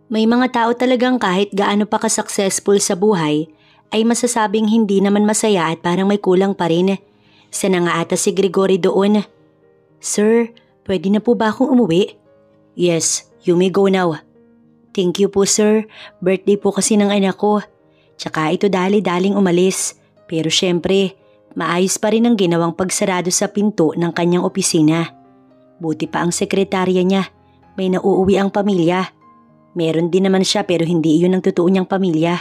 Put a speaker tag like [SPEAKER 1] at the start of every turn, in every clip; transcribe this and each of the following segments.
[SPEAKER 1] May mga tao talagang kahit gaano pa ka-successful sa buhay, ay masasabing hindi naman masaya at parang may kulang pa rin. Sana nga ata si Gregory doon. Sir, pwede na po ba akong umuwi? Yes, you may go now. Thank you po sir, birthday po kasi ng anak ko. Tsaka ito dali-daling umalis. Pero syempre, maayos pa rin ang ginawang pagsarado sa pinto ng kanyang opisina. Buti pa ang sekretarya niya, may nauuwi ang pamilya. Meron din naman siya pero hindi iyon ang totoo niyang pamilya.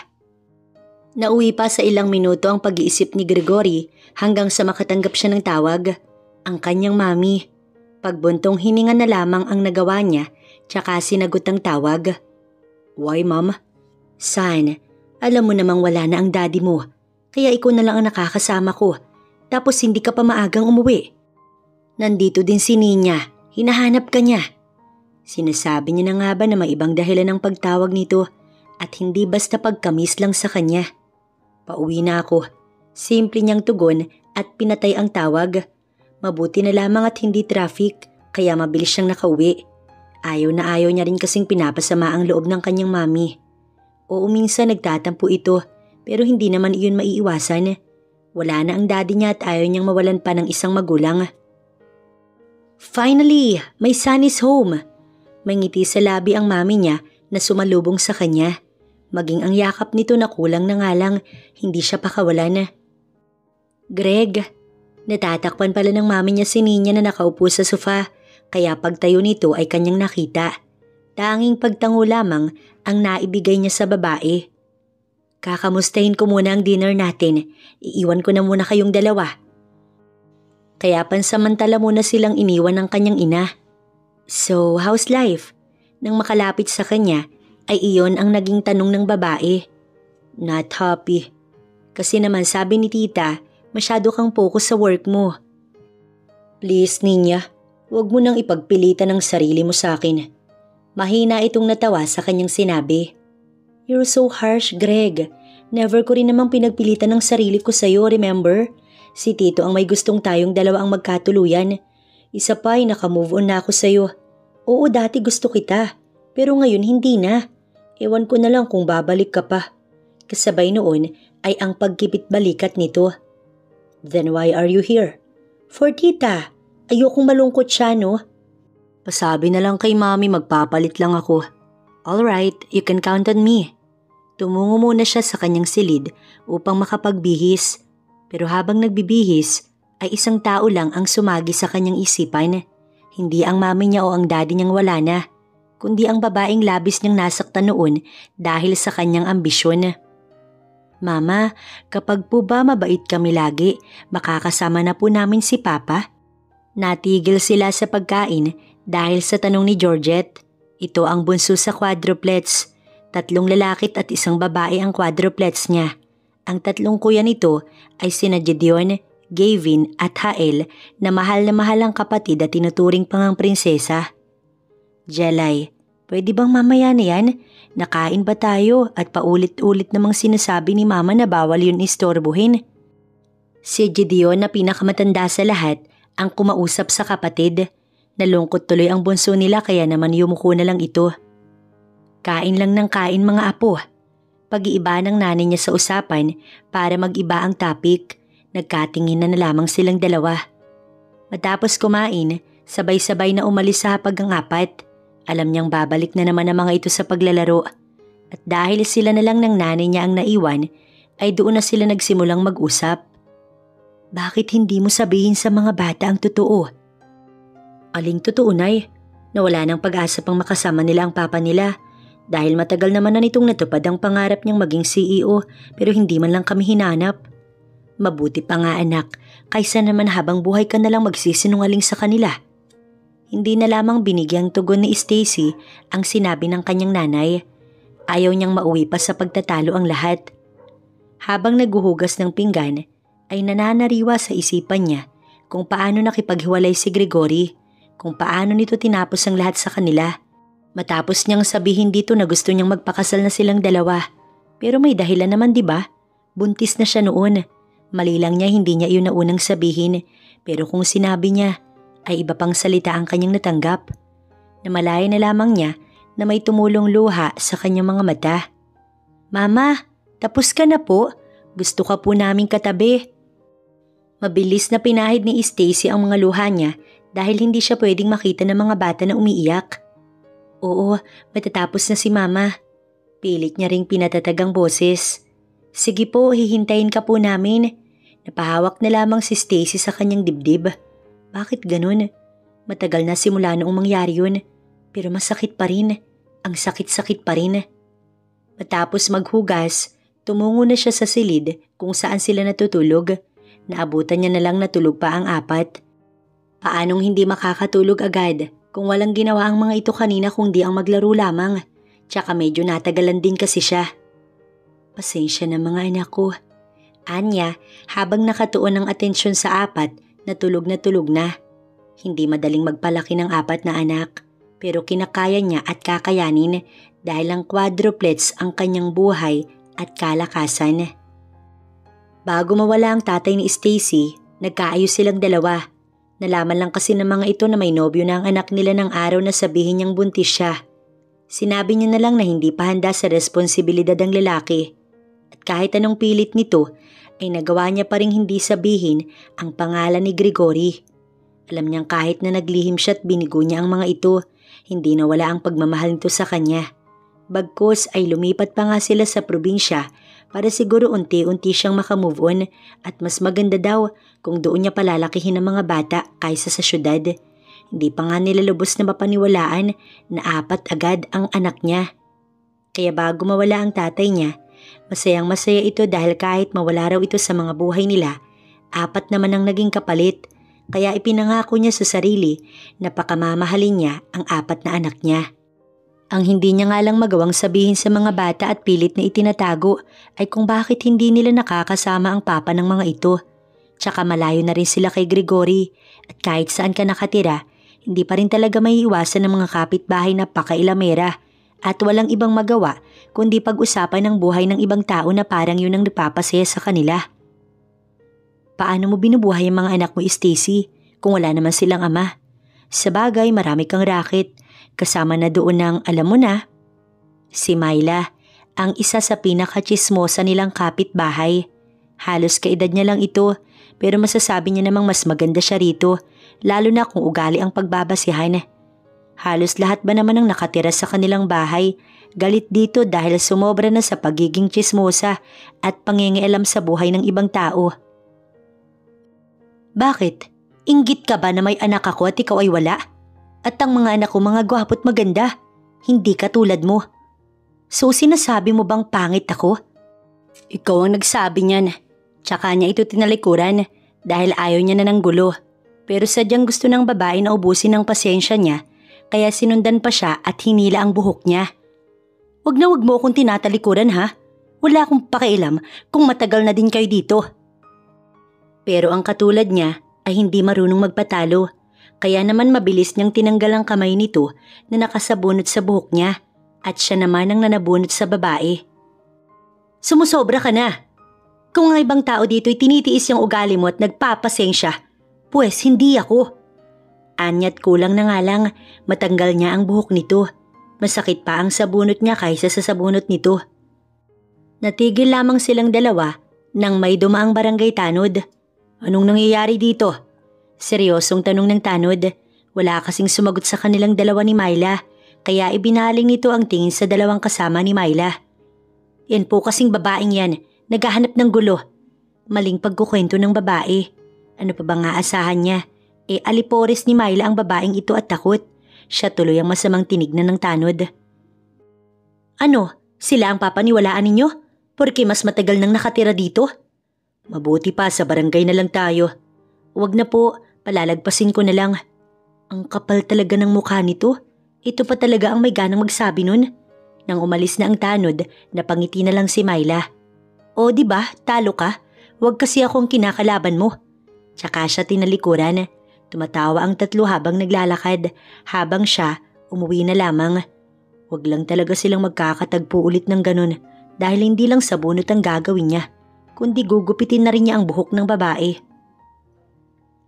[SPEAKER 1] Nauwi pa sa ilang minuto ang pag-iisip ni Gregory hanggang sa makatanggap siya ng tawag. Ang kanyang mami. Pagbuntong hininga na lamang ang nagawa niya tsaka sinagot ang tawag. Why ma'am? Son, alam mo namang wala na ang daddy mo. Kaya ikaw na lang ang nakakasama ko. Tapos hindi ka pa maagang umuwi. Nandito din si Ninya. Hinahanap ka niya. Sinasabi niya na nga ba na may ibang dahilan ng pagtawag nito at hindi basta pagkamis lang sa kanya. Pauwi na ako. Simple niyang tugon at pinatay ang tawag. Mabuti na lamang at hindi traffic kaya mabilis siyang nakauwi. Ayaw na ayaw niya rin kasing pinapasama ang loob ng kanyang mami. Oo, minsan nagtatampo ito pero hindi naman iyon maiiwasan. Wala na ang daddy niya at ayaw niyang mawalan pa ng isang magulang. Finally, my son is home. May ngiti sa labi ang mami niya na sumalubong sa kanya. Maging ang yakap nito na kulang na nga lang, hindi siya pakawalan. Greg, natatakpan pala ng mami niya si Ninya na nakaupo sa sofa, kaya pagtayo nito ay kanyang nakita. Tanging pagtango lamang ang naibigay niya sa babae. Kakamustahin ko muna ang dinner natin, iiwan ko na muna kayong dalawa. Kaya pansamantala muna silang iniwan ng kanyang ina. So, how's life? Nang makalapit sa kanya, ay iyon ang naging tanong ng babae. Not happy. Kasi naman sabi ni tita, masyado kang focus sa work mo. Please, Ninya, huwag mo nang ipagpilitan ang sarili mo sa akin. Mahina itong natawa sa kanyang sinabi. You're so harsh, Greg. Never ko rin namang pinagpilitan ng sarili ko sa'yo, remember? Si Tito ang may gustong tayong dalawa ang magkatuluyan. Isa pa ay nakamove on na ako sa'yo. Oo, dati gusto kita. Pero ngayon hindi na. Ewan ko na lang kung babalik ka pa. Kasabay noon ay ang pagkipit balikat nito. Then why are you here? For tita. Ayokong malungkot siya, no? Pasabi na lang kay mami magpapalit lang ako. Alright, you can count on me. Tumungo muna siya sa kanyang silid upang makapagbihis. Pero habang nagbibihis, ay isang tao lang ang sumagi sa kanyang isipan. Hindi ang mami niya o ang daddy niyang wala na, kundi ang babaeng labis niyang nasaktan noon dahil sa kanyang ambisyon. Mama, kapag po ba mabait kami lagi, makakasama na po namin si Papa? Natigil sila sa pagkain dahil sa tanong ni Georgette. Ito ang bunso sa quadruplets. 3 lalaki at 1 babae ang quadruplets niya. Ang 3 kuya nito ay sina Gideon, Gavin at Hael na mahal ang kapatid at tinuturing pang ang prinsesa. Jelay, pwede bang mamaya na yan? Nakain ba tayo at paulit-ulit namang sinasabi ni mama na bawal yun istorbohin? Si Gideon na pinakamatanda sa lahat ang kumausap sa kapatid. Nalungkot tuloy ang bunso nila kaya naman yumuko na lang ito. Kain lang ng kain mga apo. Pag-iiba ng nanay niya sa usapan para mag-iba ang topic. Nagkatingin na lamang silang dalawa. Matapos kumain, sabay-sabay na umalis sa hapag ang 4. Alam niyang babalik na naman ang mga ito sa paglalaro. At dahil sila na lang ng nanay niya ang naiwan, ay doon na sila nagsimulang mag-usap. Bakit hindi mo sabihin sa mga bata ang totoo? Aling totoo, Nay? Na wala nang pag-asa pang makasama nila ang papa nila. Dahil matagal naman na nitong natupad ang pangarap niyang maging CEO pero hindi man lang kami hinanap. Mabuti pa nga anak, kaysa naman habang buhay ka na lang magsisinungaling sa kanila. Hindi na lamang binigyang tugon ni Stacy ang sinabi ng kanyang nanay. Ayaw niyang mauwi pa sa pagtatalo ang lahat. Habang naghuhugas ng pinggan, ay nananariwa sa isipan niya kung paano nakipaghiwalay si Gregory, kung paano nito tinapos ang lahat sa kanila. Matapos niyang sabihin dito na gusto niyang magpakasal na silang dalawa. Pero may dahilan naman, 'di ba? Buntis na siya noon. Mali lang niya hindi niya iyon na unang sabihin. Pero kung sinabi niya, ay iba pang salita ang kanyang natanggap. Namalaya na lamang niya na may tumulong luha sa kanyang mga mata. Mama, tapos ka na po. Gusto ka po naming katabi. Mabilis na pinahid ni Stacy ang mga luha niya dahil hindi siya pwedeng makita ng mga bata na umiiyak. Oo, matatapos na si Mama. Pilit niya ring pinatatag ang boses. Sige po, hihintayin ka po namin. Napahawak na lamang si Stacy sa kanyang dibdib. Bakit ganun? Matagal na simula noong mangyari yun. Pero masakit pa rin. Ang sakit-sakit pa rin. Matapos maghugas, tumungo na siya sa silid kung saan sila natutulog. Naabutan niya na lang natulog pa ang apat. Paanong hindi makakatulog agad kung walang ginawa ang mga ito kanina kundi ang maglaro lamang? Tsaka medyo natagalan din kasi siya. Pasensya na mga anak ko. Anya, habang nakatuon ang atensyon sa apat, natulog na. Hindi madaling magpalaki ng apat na anak, pero kinakaya niya at kakayanin dahil ang quadruplets ang kanyang buhay at kalakasan. Bago mawala ang tatay ni Stacy, nagkaayos silang dalawa. Nalaman lang kasi ng mga ito na may nobyo na ang anak nila ng araw na sabihin niyang buntis siya. Sinabi niya na lang na hindi pa handa sa responsibilidad ang lalaki. At kahit anong pilit nito, ay nagawa niya pa rin hindi sabihin ang pangalan ni Gregory. Alam niyang kahit na naglihim siya at binigo niya ang mga ito, hindi nawala ang pagmamahal nito sa kanya. Bagkus ay lumipat pa nga sila sa probinsya para siguro unti-unti siyang makamove on at mas maganda daw kung doon niya palalakihin ang mga bata kaysa sa syudad. Hindi pa nga nila lubos na mapaniwalaan na apat agad ang anak niya. Kaya bago mawala ang tatay niya, masayang masaya ito dahil kahit mawala raw ito sa mga buhay nila, apat naman ang naging kapalit. Kaya ipinangako niya sa sarili na pakamamahalin niya ang apat na anak niya. Ang hindi niya nga lang magawang sabihin sa mga bata at pilit na itinatago ay kung bakit hindi nila nakakasama ang papa ng mga ito. Tsaka malayo na rin sila kay Gregory at kahit saan ka nakatira, hindi pa rin talaga may iwasan ng mga kapitbahay na pakailamera at walang ibang magawa kundi pag-usapan ng buhay ng ibang tao na parang yun ang nagpapasaya sa kanila. Paano mo binubuhay ang mga anak mo, Stacy, kung wala naman silang ama? Sa bagay, marami kang racket. Kasama na doon ng alam mo na. Si Myla, ang isa sa pinakachismosa nilang kapitbahay. Halos kaedad niya lang ito, pero masasabi niya namang mas maganda siya rito, lalo na kung ugali ang pagbabasihan. Halos lahat ba naman ang nakatira sa kanilang bahay, galit dito dahil sumobra na sa pagiging chismosa at pangingialam sa buhay ng ibang tao. Bakit? Inggit ka ba na may anak ako at ikaw ay wala? At ang mga anak ko mga gwapo't maganda, hindi katulad mo. So sinasabi mo bang pangit ako? Ikaw ang nagsabi niyan. Tsaka niya ito tinalikuran dahil ayaw niya na ng gulo. Pero sadyang gusto ng babae na ubusin ang pasensya niya, kaya sinundan pa siya at hinila ang buhok niya. Wag mo akong tinatalikuran ha. Wala akong pakialam kung matagal na din kayo dito. Pero ang katulad niya ay hindi marunong magpatalo. Kaya naman mabilis niyang tinanggal ang kamay nito na nakasabunot sa buhok niya at siya naman ang nanabunot sa babae. Sumusobra ka na. Kung ang ibang tao dito ay tinitiis yung ugali mo at nagpapasensya, pues hindi ako. Anya't kulang na nga lang matanggal niya ang buhok nito. Masakit pa ang sabunot niya kaysa sa sabunot nito. Natigil lamang silang dalawa nang may dumaang barangay tanod. Anong nangyayari dito? Seryosong tanong ng tanod. Wala kasing sumagot sa kanilang dalawa ni Myla, kaya ibinaling nito ang tingin sa dalawang kasama ni Myla. Yan po kasing babaeng yan, naghahanap ng gulo. Maling pagkukwento ng babae. Ano pa bang aasahan niya? Alipores ni Myla ang babaeng ito at takot. Siya tuloy ang masamang tinignan ng tanod. Ano? Sila ang papaniwalaan ninyo? Porque mas matagal nang nakatira dito? Mabuti pa sa barangay na lang tayo. Huwag na po, palalagpasin ko na lang. Ang kapal talaga ng mukha nito. Ito pa talaga ang may ganang magsabi nun. Nang umalis na ang tanod, napangiti na lang si Myla. O diba, talo ka? Huwag kasi akong kinakalaban mo. Tsaka siya tinalikuran. Tumatawa ang tatlo habang naglalakad, habang siya umuwi na lamang. Huwag lang talaga silang magkakatagpo ulit ng ganun dahil hindi lang sabunot ang gagawin niya, kundi gugupitin na rin niya ang buhok ng babae.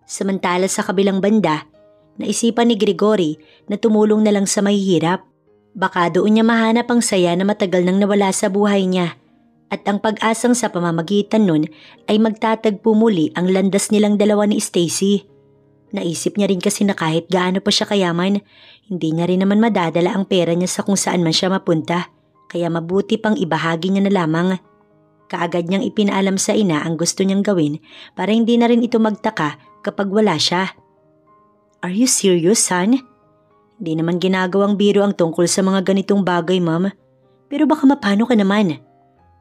[SPEAKER 1] Samantala sa kabilang banda, naisipan ni Gregory na tumulong na lang sa mahihirap. Baka doon niya mahanap ang saya na matagal nang nawala sa buhay niya. At ang pag-asang sa pamamagitan nun ay magtatagpo muli ang landas nilang dalawa ni Stacy. Naisip niya rin kasi na kahit gaano pa siya kayaman, hindi niya rin naman madadala ang pera niya sa kung saan man siya mapunta. Kaya mabuti pang ibahagi niya na lamang. Kaagad niyang ipinaalam sa ina ang gusto niyang gawin para hindi na rin ito magtaka kapag wala siya. Are you serious, son? Hindi naman ginagawang biro ang tungkol sa mga ganitong bagay, ma'am. Pero baka mapano ka naman?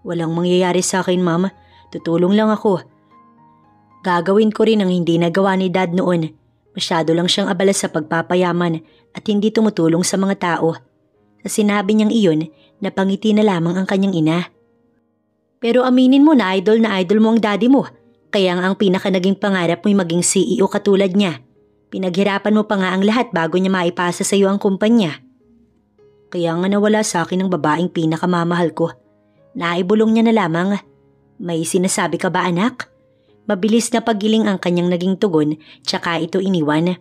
[SPEAKER 1] Walang mangyayari sa akin, ma'am. Tutulong lang ako. Gagawin ko rin ang hindi nagawa ni dad noon. Masyado lang siyang abala sa pagpapayaman at hindi tumutulong sa mga tao. Sa sinabi niyang iyon, napangiti na lamang ang kanyang ina. Pero aminin mo na idol mo ang daddy mo. Kaya nga ang pinaka naging pangarap mo'y maging CEO katulad niya. Pinaghirapan mo pa nga ang lahat bago niya maipasa sa iyo ang kumpanya. Kaya nga nawala sa akin ang babaeng pinakamamahal ko. Naibulong niya na lamang. May sinasabi ka ba, anak? Mabilis na pagiling ang kanyang naging tugon, tsaka ito iniwan.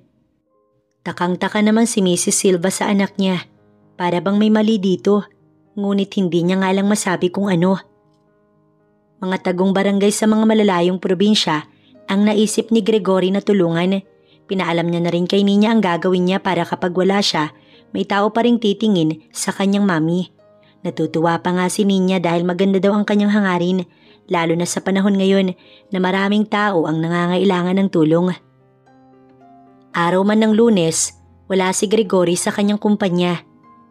[SPEAKER 1] Takang-taka naman si Mrs. Silva sa anak niya. Para bang may mali dito, ngunit hindi niya nga lang masabi kung ano. Mga tagong barangay sa mga malalayong probinsya ang naisip ni Gregory na tulungan. Pinaalam niya na rin kay Nina ang gagawin niya para kapag wala siya, may tao pa ring titingin sa kanyang mami. Natutuwa pa nga si Nina dahil maganda daw ang kanyang hangarin, lalo na sa panahon ngayon na maraming tao ang nangangailangan ng tulong. Araw man ng Lunes, wala si Gregory sa kanyang kumpanya.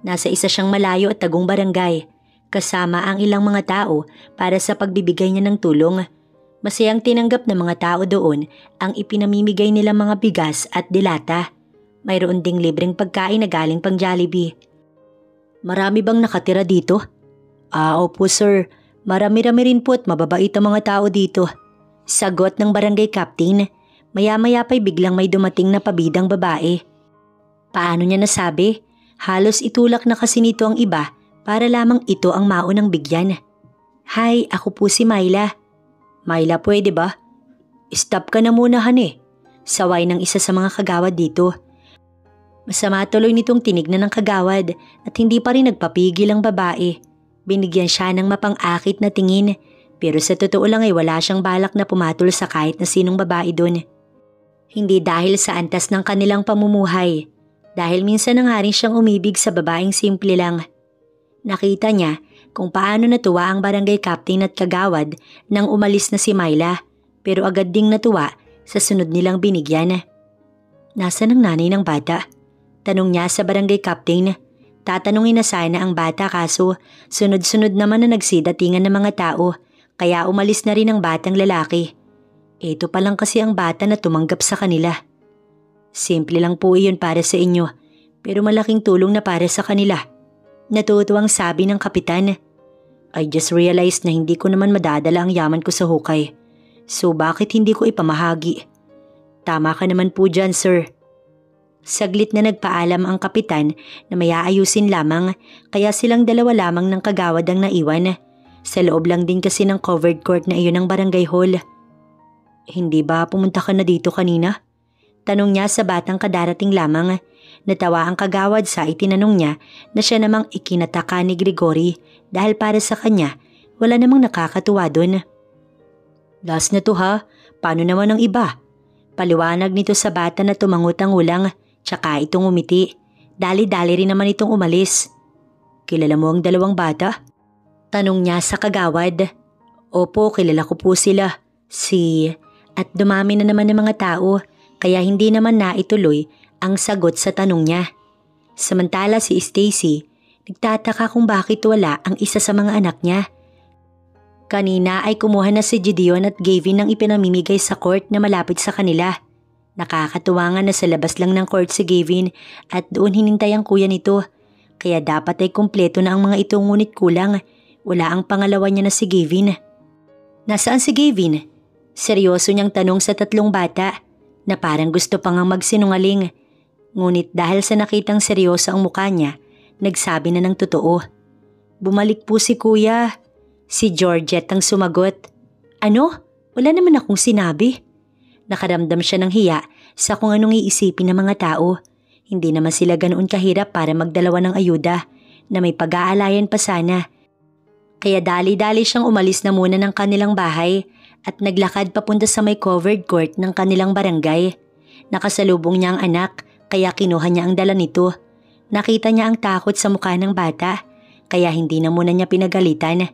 [SPEAKER 1] Nasa isa siyang malayo at tagong barangay, kasama ang ilang mga tao para sa pagbibigay niya ng tulong. Masayang tinanggap ng mga tao doon ang ipinamimigay nilang mga bigas at dilata. Mayroon ding libreng pagkain na galing pang Jollibee. Marami bang nakatira dito? Opo sir. Marami-rami rin po at mababait ang mga tao dito. Sagot ng barangay captain. Maya-maya pa'y biglang may dumating na pabidang babae. Paano niya nasabi? Halos itulak na kasi nito ang iba para lamang ito ang maunang bigyan. Hi, ako po si Myla. Myla, pwede ba? Stop ka na muna, hane. Saway ng isa sa mga kagawad dito. Masama tuloy nitong tinignan ng kagawad at hindi pa rin nagpapigil ang babae. Binigyan siya ng mapang-akit na tingin, pero sa totoo lang ay wala siyang balak na pumatol sa kahit na sinong babae doon. Hindi dahil sa antas ng kanilang pamumuhay, dahil minsan na nga rin siyang umibig sa babaeng simple lang. Nakita niya kung paano natuwa ang barangay captain at kagawad nang umalis na si Myla, pero agad ding natuwa sa sunod nilang binigyan. Nasaan ang nanay ng bata? Tanong niya sa barangay captain. Tatanungin na sana ang bata kaso sunod-sunod naman na nagsidatingan ng mga tao kaya umalis na rin ang batang lalaki. Ito pa lang kasi ang bata na tumanggap sa kanila. Simple lang po iyon para sa inyo pero malaking tulong na para sa kanila. Natutuwang sabi ng kapitan. I just realized na hindi ko naman madadala ang yaman ko sa hukay. So bakit hindi ko ipamahagi? Tama ka naman po dyan, sir. Saglit na nagpaalam ang kapitan na may aayusin lamang kaya silang dalawa lamang ng kagawad ang naiwan. Sa loob lang din kasi ng covered court na iyon ng barangay hall. Hindi ba pumunta ka na dito kanina? Tanong niya sa batang kadarating lamang. Natawa ang kagawad sa itinanong niya na siya namang ikinataka ni Gregory dahil para sa kanya wala namang nakakatuwa doon. Last na to ha, paano naman ang iba? Paliwanag nito sa bata na tumangutangulang. Tsaka itong umiti. Dali-dali rin naman itong umalis. Kilala mo ang dalawang bata? Tanong niya sa kagawad. Opo, kilala ko po sila. At dumami na naman ng mga tao kaya hindi naman naituloy ang sagot sa tanong niya. Samantala si Stacy, nagtataka kung bakit wala ang isa sa mga anak niya. Kanina ay kumuha na si Gideon at Gavin ng ipinamimigay sa court na malapit sa kanila. Nakakatuwa nga na sa labas lang ng court si Gavin at doon hinintay ang kuya nito. Kaya dapat ay kumpleto na ang mga ito ngunit kulang. Wala ang pangalawa niya na si Gavin. Nasaan si Gavin? Seryoso niyang tanong sa tatlong bata na parang gusto pa ngang magsinungaling. Ngunit dahil sa nakitang seryoso ang mukha niya, nagsabi na ng totoo. Bumalik po si kuya. Si Georgette ang sumagot. Ano? Wala naman akong sinabi. Nakaramdam siya ng hiya sa kung anong iisipin ng mga tao. Hindi naman sila ganoon kahirap para magdalawa ng ayuda. na may pag-aalayan pa sana. Kaya dali-dali siyang umalis na muna ng kanilang bahay at naglakad papunta sa may covered court ng kanilang barangay. Nakasalubong niya ang anak kaya kinuha niya ang dala nito. Nakita niya ang takot sa mukha ng bata kaya hindi na muna niya pinagalitan.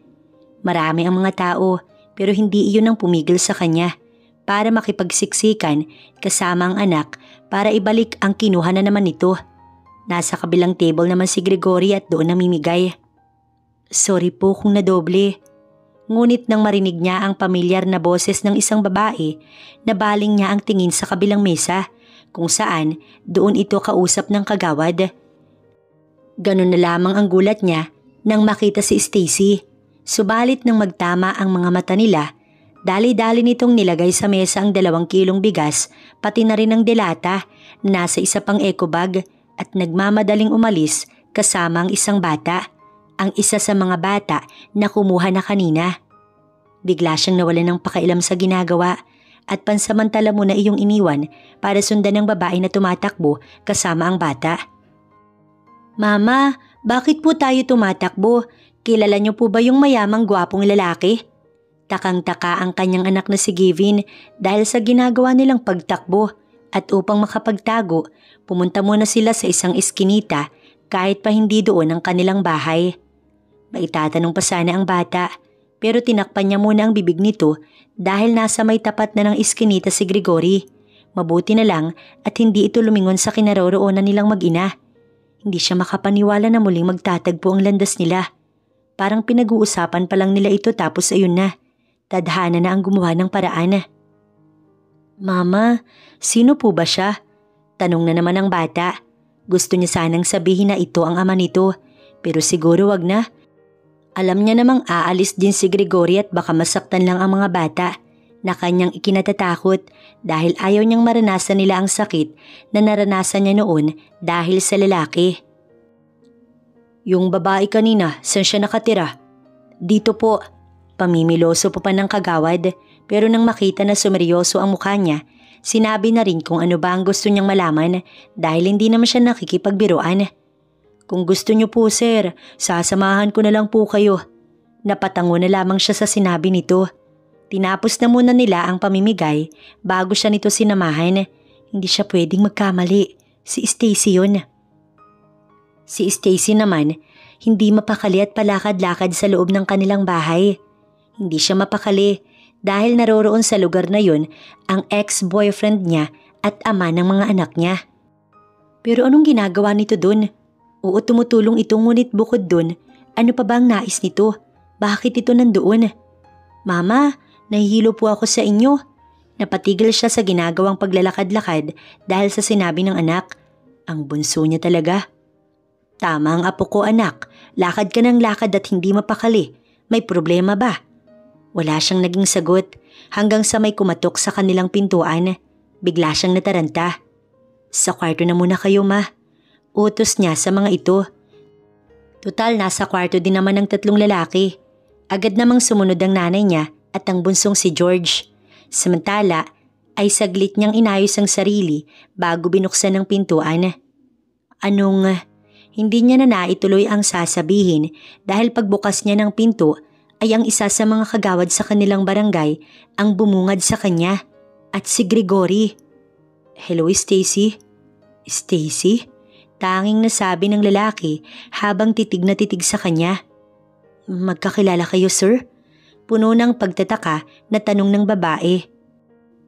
[SPEAKER 1] Marami ang mga tao pero hindi iyon ang pumigil sa kanya para makipagsiksikan kasama ang anak para ibalik ang kinuha na naman nito. Nasa kabilang table naman si Gregory at doon namimigay. Sorry po kung nadoble. Ngunit nang marinig niya ang pamilyar na boses ng isang babae, nabaling niya ang tingin sa kabilang mesa kung saan doon ito kausap ng kagawad. Ganun na lamang ang gulat niya nang makita si Stacy. Subalit nang magtama ang mga mata nila, dali-dali nitong nilagay sa mesa ang 2 kilong bigas pati na rin ang delata na nasa isa pang eco bag at nagmamadaling umalis kasama ang isang bata, ang isa sa mga bata na kumuha na kanina. Bigla siyang nawalan ng pakailam sa ginagawa at pansamantala muna iyong iniwan para sundan ng babae na tumatakbo kasama ang bata. Mama, bakit po tayo tumatakbo? Kilala niyo po ba yung mayamang gwapong lalaki? Takang-taka ang kanyang anak na si Gavin dahil sa ginagawa nilang pagtakbo at upang makapagtago, pumunta muna sila sa isang eskinita kahit pa hindi doon ang kanilang bahay. Maitatanong pa sana ang bata pero tinakpan niya muna ang bibig nito dahil nasa may tapat na ng eskinita si Gregory. Mabuti na lang at hindi ito lumingon sa kinaroroonan nilang mag-ina. Hindi siya makapaniwala na muling magtatagpo ang landas nila. Parang pinag-uusapan pa lang nila ito tapos ayun na. Tadhana na ang gumawa ng paraan. Mama, sino po ba siya? Tanong na naman ng bata. Gusto niya sanang sabihin na ito ang ama nito pero siguro wag na. Alam niya namang aalis din si Gregory at baka masaktan lang ang mga bata na kanyang ikinatatakot dahil ayaw niyang maranasan nila ang sakit na naranasan niya noon dahil sa lalaki. Yung babae kanina, saan siya nakatira? Dito po. Pamimiloso pa ng kagawad pero nang makita na sumeryoso ang mukha niya, sinabi na rin kung ano ba ang gusto niyang malaman dahil hindi naman siya nakikipagbiruan. Kung gusto niyo po sir, sasamahan ko na lang po kayo. Napatango na lamang siya sa sinabi nito. Tinapos na muna nila ang pamimigay bago siya nito sinamahan. Hindi siya pwedeng magkamali. Si Stacy yun. Si Stacy naman, hindi mapakali at palakad-lakad sa loob ng kanilang bahay. Hindi siya mapakali dahil naroroon sa lugar na yun ang ex-boyfriend niya at ama ng mga anak niya. Pero anong ginagawa nito dun? Oo, tumutulong ito ngunit bukod dun, ano pa ba ang nais nito? Bakit ito nandoon? Mama, nahihilo po ako sa inyo. Napatigil siya sa ginagawang paglalakad-lakad dahil sa sinabi ng anak. Ang bunso niya talaga. Tama ang apo ko anak, lakad ka ng lakad at hindi mapakali. May problema ba? Wala siyang naging sagot hanggang sa may kumatok sa kanilang pintuan. Bigla siyang nataranta. Sa kwarto na muna kayo ma. Utos niya sa mga ito. Tutal nasa kwarto din naman ng 3 lalaki. Agad namang sumunod ang nanay niya at ang bunsong si George. Samantala ay saglit niyang inayos ang sarili bago binuksan ang pintuan. Hindi niya na naituloy ang sasabihin dahil pagbukas niya ng pinto ay ang isa sa mga kagawad sa kanilang barangay ang bumungad sa kanya at si Gregory. Hello Stacy? Stacy? Tanging nasabi ng lalaki habang titig na titig sa kanya. Magkakilala kayo sir? Puno ng pagtataka na tanong ng babae.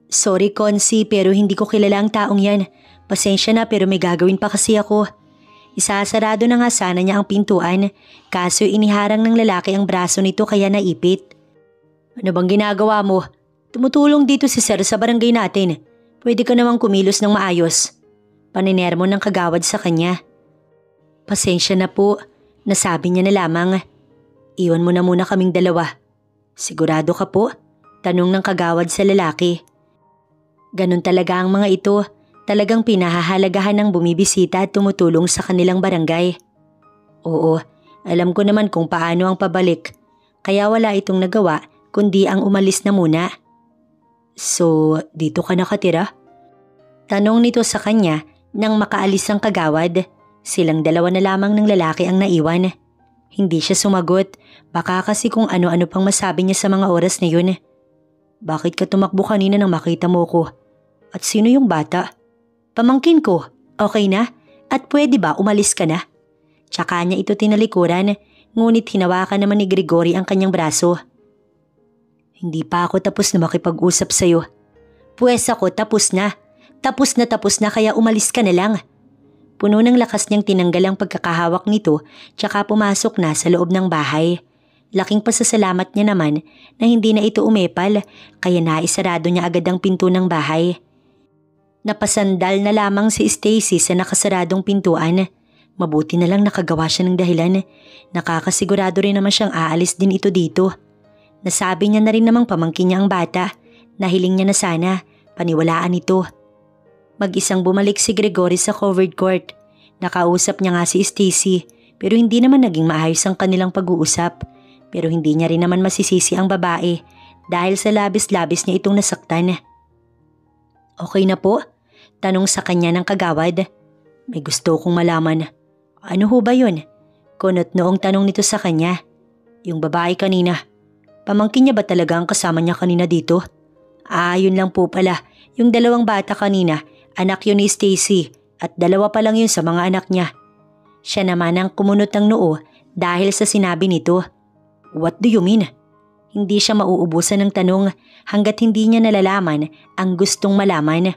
[SPEAKER 1] Sorry Consi pero hindi ko kilala ang taong yan. Pasensya na pero may gagawin pa kasi ako. Isasarado na nga sana niya ang pintuan kaso iniharang ng lalaki ang braso nito kaya naipit. Ano bang ginagawa mo? Tumutulong dito si sir sa barangay natin. Pwede ka namang kumilos ng maayos. Paninermo ng kagawad sa kanya. Pasensya na po, nasabi niya na lamang. Iwan mo na muna kaming dalawa. Sigurado ka po? Tanong ng kagawad sa lalaki. Ganun talaga ang mga ito. Talagang pinahahalagahan ng bumibisita at tumutulong sa kanilang barangay. Oo, alam ko naman kung paano ang pabalik. Kaya wala itong nagawa kundi ang umalis na muna. So, dito ka nakatira? Tanong nito sa kanya nang makaalis ang kagawad. Silang dalawa na lamang ng lalaki ang naiwan. Hindi siya sumagot, baka kasi kung ano-ano pang masabi niya sa mga oras na yun. Bakit ka tumakbo kanina nang makita mo ko? At sino yung bata? Pamangkin ko, okay na? At pwede ba umalis ka na? Tsaka niya ito tinalikuran, ngunit hinawakan naman ni Gregory ang kanyang braso. Hindi pa ako tapos na makipag-usap sa'yo. Pwes ako tapos na. Tapos na kaya umalis ka na lang. Puno ng lakas niyang tinanggal ang pagkakahawak nito tsaka pumasok na sa loob ng bahay. Laking pasasalamat niya naman na hindi na ito umepal kaya naisarado niya agad ang pinto ng bahay. Napasandal na lamang si Stacy sa nakasaradong pintuan. Mabuti na lang nakagawa siya ng dahilan. Nakakasigurado rin naman siyang aalis din ito dito. Nasabi niya na rin namang pamangkin niya ang bata. Nahiling niya na sana, paniwalaan ito. Mag-isang bumalik si Gregory sa covered court. Nakausap niya nga si Stacy pero hindi naman naging maayos ang kanilang pag-uusap. Pero hindi niya rin naman masisisi ang babae dahil sa labis-labis niya itong nasaktan. Okay na po? Tanong sa kanya ng kagawad. May gusto kong malaman. Ano ho ba yun? Kunot noong tanong nito sa kanya. Yung babae kanina. Pamangkin niya ba talaga ang kasama niya kanina dito? Yun lang po pala. Yung dalawang bata kanina, anak yun ni Stacy at dalawa pa lang yun sa mga anak niya. Siya naman ang kumunot ng noo dahil sa sinabi nito. What do you mean? Hindi siya mauubusan ng tanong hanggat hindi niya nalalaman ang gustong malaman.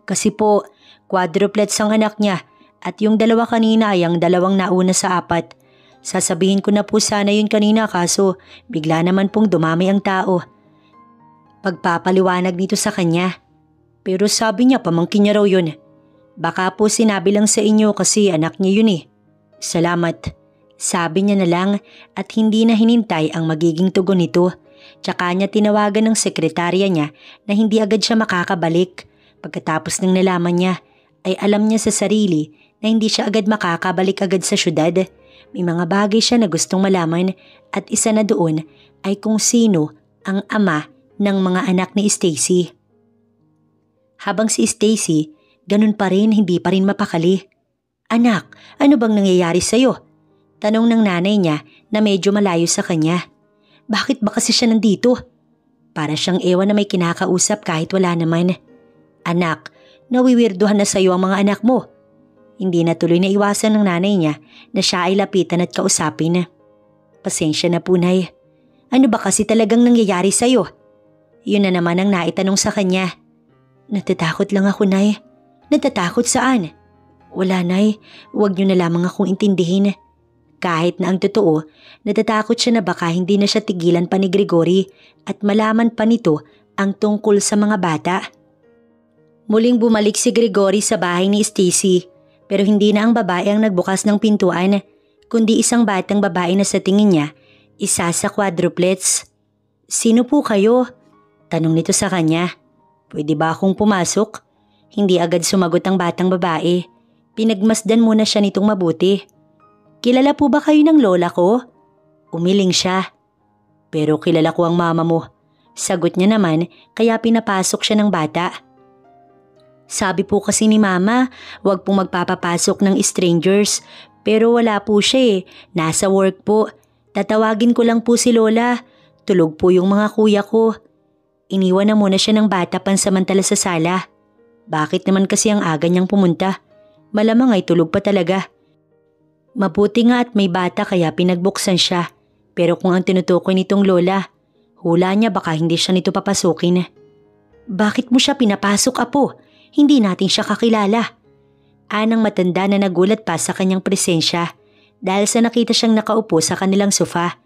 [SPEAKER 1] Kasi po, quadruplets ang anak niya at yung dalawa kanina ay ang dalawang nauna sa apat. Sasabihin ko na po sana yun kanina kaso bigla naman pong dumami ang tao. Pagpapaliwanag nito sa kanya. Pero sabi niya pamangkin niya raw yun. Baka po sinabi lang sa inyo kasi anak niya yun eh. Salamat. Sabi niya na lang at hindi na hinintay ang magiging tugon nito. Tsaka niya tinawagan ng sekretarya niya na hindi agad siya makakabalik. Pagkatapos ng nalaman niya ay alam niya sa sarili na hindi siya agad makakabalik agad sa syudad. May mga bagay siya na gustong malaman at isa na doon ay kung sino ang ama ng mga anak ni Stacy. Habang si Stacy, ganun pa rin hindi pa rin mapakali. Anak, ano bang nangyayari sa'yo? Tanong ng nanay niya na medyo malayo sa kanya. Bakit ba kasi siya nandito? Para siyang ewan na may kinakausap kahit wala naman. Anak, nawiwirduhan na sa'yo ang mga anak mo. Hindi na tuloy na iwasan ng nanay niya na siya ay lapitan at kausapin. Pasensya na po, Nay. Ano ba kasi talagang nangyayari sa'yo? Yun na naman ang naitanong sa kanya. Natatakot lang ako, Nay. Natatakot saan? Wala, Nay. Huwag niyo na lamang akong intindihin. Kahit na ang totoo, natatakot siya na baka hindi na siya tigilan pa ni Gregory at malaman pa nito ang tungkol sa mga bata. Muling bumalik si Gregory sa bahay ni Stacy. Pero hindi na ang babae ang nagbukas ng pintuan, kundi isang batang babae na sa tingin niya, isa sa quadruplets. Sino po kayo? Tanong nito sa kanya. Pwede ba akong pumasok? Hindi agad sumagot ang batang babae. Pinagmasdan muna siya nitong mabuti. Kilala po ba kayo ng lola ko? Umiling siya. Pero kilala ko ang mama mo. Sagot niya naman kaya pinapasok siya ng bata. Sabi po kasi ni Mama, huwag pong magpapapasok ng strangers. Pero wala po siya eh, nasa work po. Tatawagin ko lang po si Lola. Tulog po yung mga kuya ko. Iniwan na muna siya ng bata pansamantala sa sala. Bakit naman kasi ang aga niyang pumunta? Malamang ay tulog pa talaga. Mabuti nga at may bata kaya pinagbuksan siya. Pero kung ang tinutukoy nitong Lola, hula niya baka hindi siya nito papasukin. Bakit mo siya pinapasok, Apo? Hindi natin siya kakilala. Anang matanda na nagulat pa sa kanyang presensya dahil sa nakita siyang nakaupo sa kanilang sofa.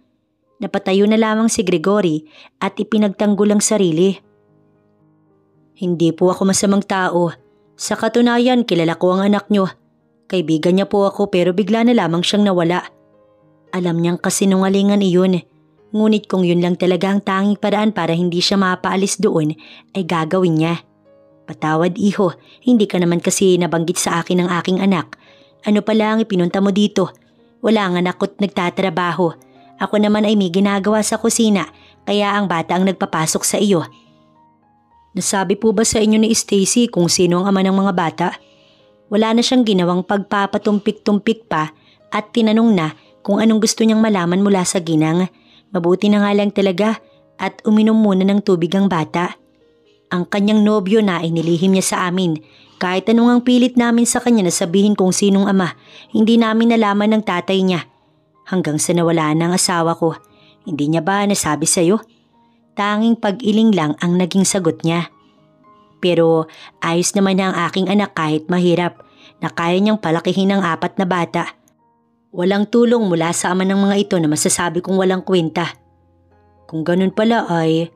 [SPEAKER 1] Napatayo na lamang si Gregory at ipinagtanggol ang sarili. Hindi po ako masamang tao. Sa katunayan, kilala ko ang anak niyo. Kaibigan niya po ako pero bigla na lamang siyang nawala. Alam niyang kasinungalingan iyon. Ngunit kung yun lang talaga ang tanging paraan para hindi siya mapaalis doon ay gagawin niya. Patawad, iho, hindi ka naman kasi nabanggit sa akin ng aking anak. Ano pala ang ipinunta mo dito? Wala nga ako't nagtatrabaho. Ako naman ay may ginagawa sa kusina, kaya ang bata ang nagpapasok sa iyo. Nasabi po ba sa inyo ni Stacy kung sino ang ama ng mga bata? Wala na siyang ginawang pagpapatumpik-tumpik pa at tinanong na kung anong gusto niyang malaman mula sa ginang. Mabuti na nga lang talaga at uminom muna ng tubig ang bata. Ang kanyang nobyo na inilihim niya sa amin. Kahit anong ang pilit namin sa kanya na sabihin kung sinong ama, hindi namin nalaman ng tatay niya. Hanggang sa nawala na ang asawa ko. Hindi niya ba nasabi sa'yo? Tanging pag-iling lang ang naging sagot niya. Pero ayos naman na ang aking anak kahit mahirap na kaya niyang palakihin ng 4 na bata. Walang tulong mula sa ama ng mga ito na masasabi kong walang kwenta. Kung ganun pala ay,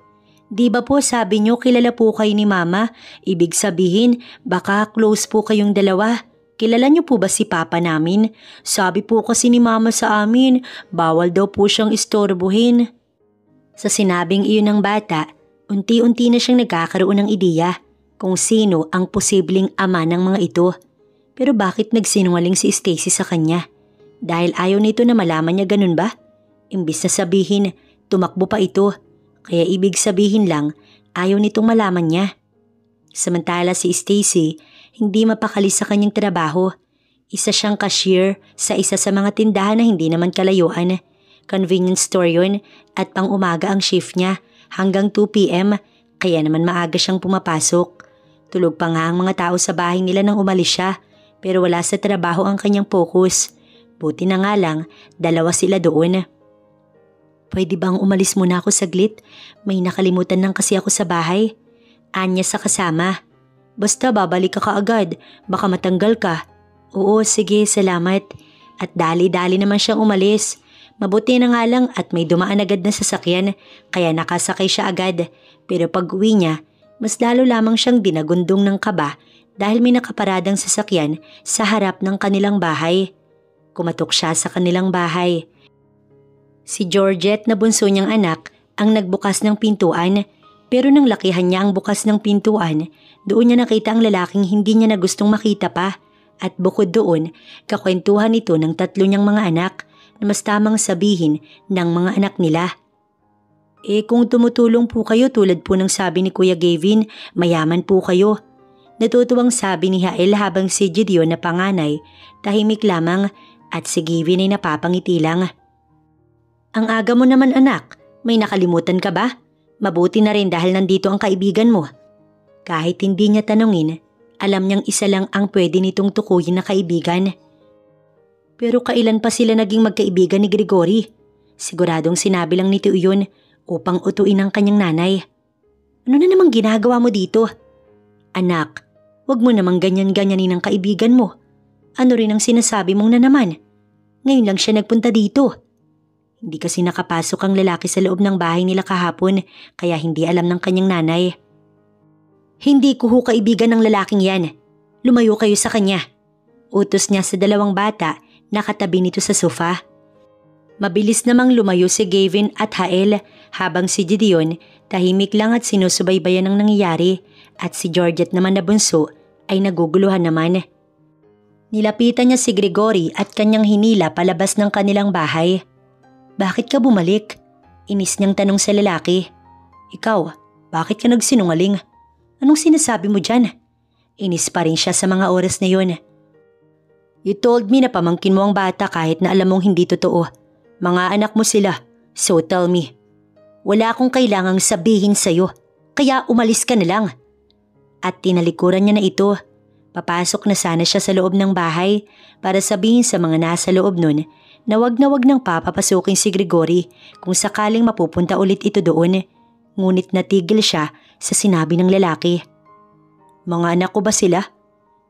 [SPEAKER 1] di ba po sabi niyo kilala po kayo ni mama? Ibig sabihin baka close po kayong dalawa. Kilala niyo po ba si papa namin? Sabi po kasi ni mama sa amin, bawal daw po siyang istorbohin. Sa sinabing iyon ng bata, unti-unti na siyang nagkakaroon ng ideya kung sino ang posibleng ama ng mga ito. Pero bakit nagsinungaling si Stacy sa kanya? Dahil ayaw nito na malaman niya ganun ba? Imbis na sabihin, tumakbo pa ito. Kaya ibig sabihin lang, ayaw nitong malaman niya. Samantala si Stacy, hindi mapakali sa kanyang trabaho. Isa siyang cashier sa isa sa mga tindahan na hindi naman kalayuan. Convenience store yun at pang umaga ang shift niya hanggang 2 p.m. Kaya naman maaga siyang pumapasok. Tulog pa nga ang mga tao sa bahay nila nang umalis siya pero wala sa trabaho ang kanyang focus. Buti na nga lang, 2 sila doon. Pwede bang umalis muna ako saglit? May nakalimutan lang kasi ako sa bahay. Anya sa kasama. Basta babalik ka kaagad, baka matanggal ka. Oo, sige, salamat. At dali-dali naman siyang umalis. Mabuti na nga lang at may dumaan agad na sasakyan kaya nakasakay siya agad. Pero pag uwi niya, mas lalo lamang siyang dinagundong ng kaba dahil may nakaparadang sasakyan sa harap ng kanilang bahay. Kumatok siya sa kanilang bahay. Si Georgette na bunso niyang anak ang nagbukas ng pintuan pero nang lakihan niya ang bukas ng pintuan, doon niya nakita ang lalaking hindi niya na gustong makita pa at bukod doon, kakwentuhan ito ng 3 niyang mga anak na mas tamang sabihin ng mga anak nila. Kung tumutulong po kayo tulad po ng sabi ni Kuya Gavin, mayaman po kayo. Natutuwang sabi ni Hael habang si Gideon na panganay, tahimik lamang at si Gavin ay napapangiti lang. Ang aga mo naman anak, may nakalimutan ka ba? Mabuti na rin dahil nandito ang kaibigan mo. Kahit hindi niya tanungin, alam niyang isa lang ang pwede nitong tukuyin na kaibigan. Pero kailan pa sila naging magkaibigan ni Gregory? Siguradong sinabi lang nito iyon upang utuin ang kanyang nanay. Ano na namang ginagawa mo dito? Anak, wag mo namang ganyan-ganyanin ang kaibigan mo. Ano rin ang sinasabi mong na naman? Ngayon lang siya nagpunta dito. Hindi kasi nakapasok ang lalaki sa loob ng bahay nila kahapon kaya hindi alam ng kanyang nanay. Hindi ko ho kaibigan ng lalaking yan. Lumayo kayo sa kanya. Utos niya sa 2 bata. Nakatabi nito sa sofa. Mabilis namang lumayo si Gavin at Hael habang si Gideon tahimik lang at sinusubaybayan ang nangyayari at si Georgette naman na bunso ay naguguluhan naman. Nilapitan niya si Gregory at kanyang hinila palabas ng kanilang bahay. Bakit ka bumalik? Inis niyang tanong sa lalaki. Ikaw, bakit ka nagsinungaling? Anong sinasabi mo dyan? Inis pa rin siya sa mga oras na yun. You told me na pamangkin mo ang bata kahit na alam mong hindi totoo. Mga anak mo sila, so tell me. Wala akong kailangang sabihin sa'yo, kaya umalis ka na lang. At tinalikuran niya na ito. Papasok na sana siya sa loob ng bahay para sabihin sa mga nasa loob nun na wag nang papapasukin si Gregory kung sakaling mapupunta ulit ito doon. Ngunit natigil siya sa sinabi ng lalaki. Mga anak ko ba sila?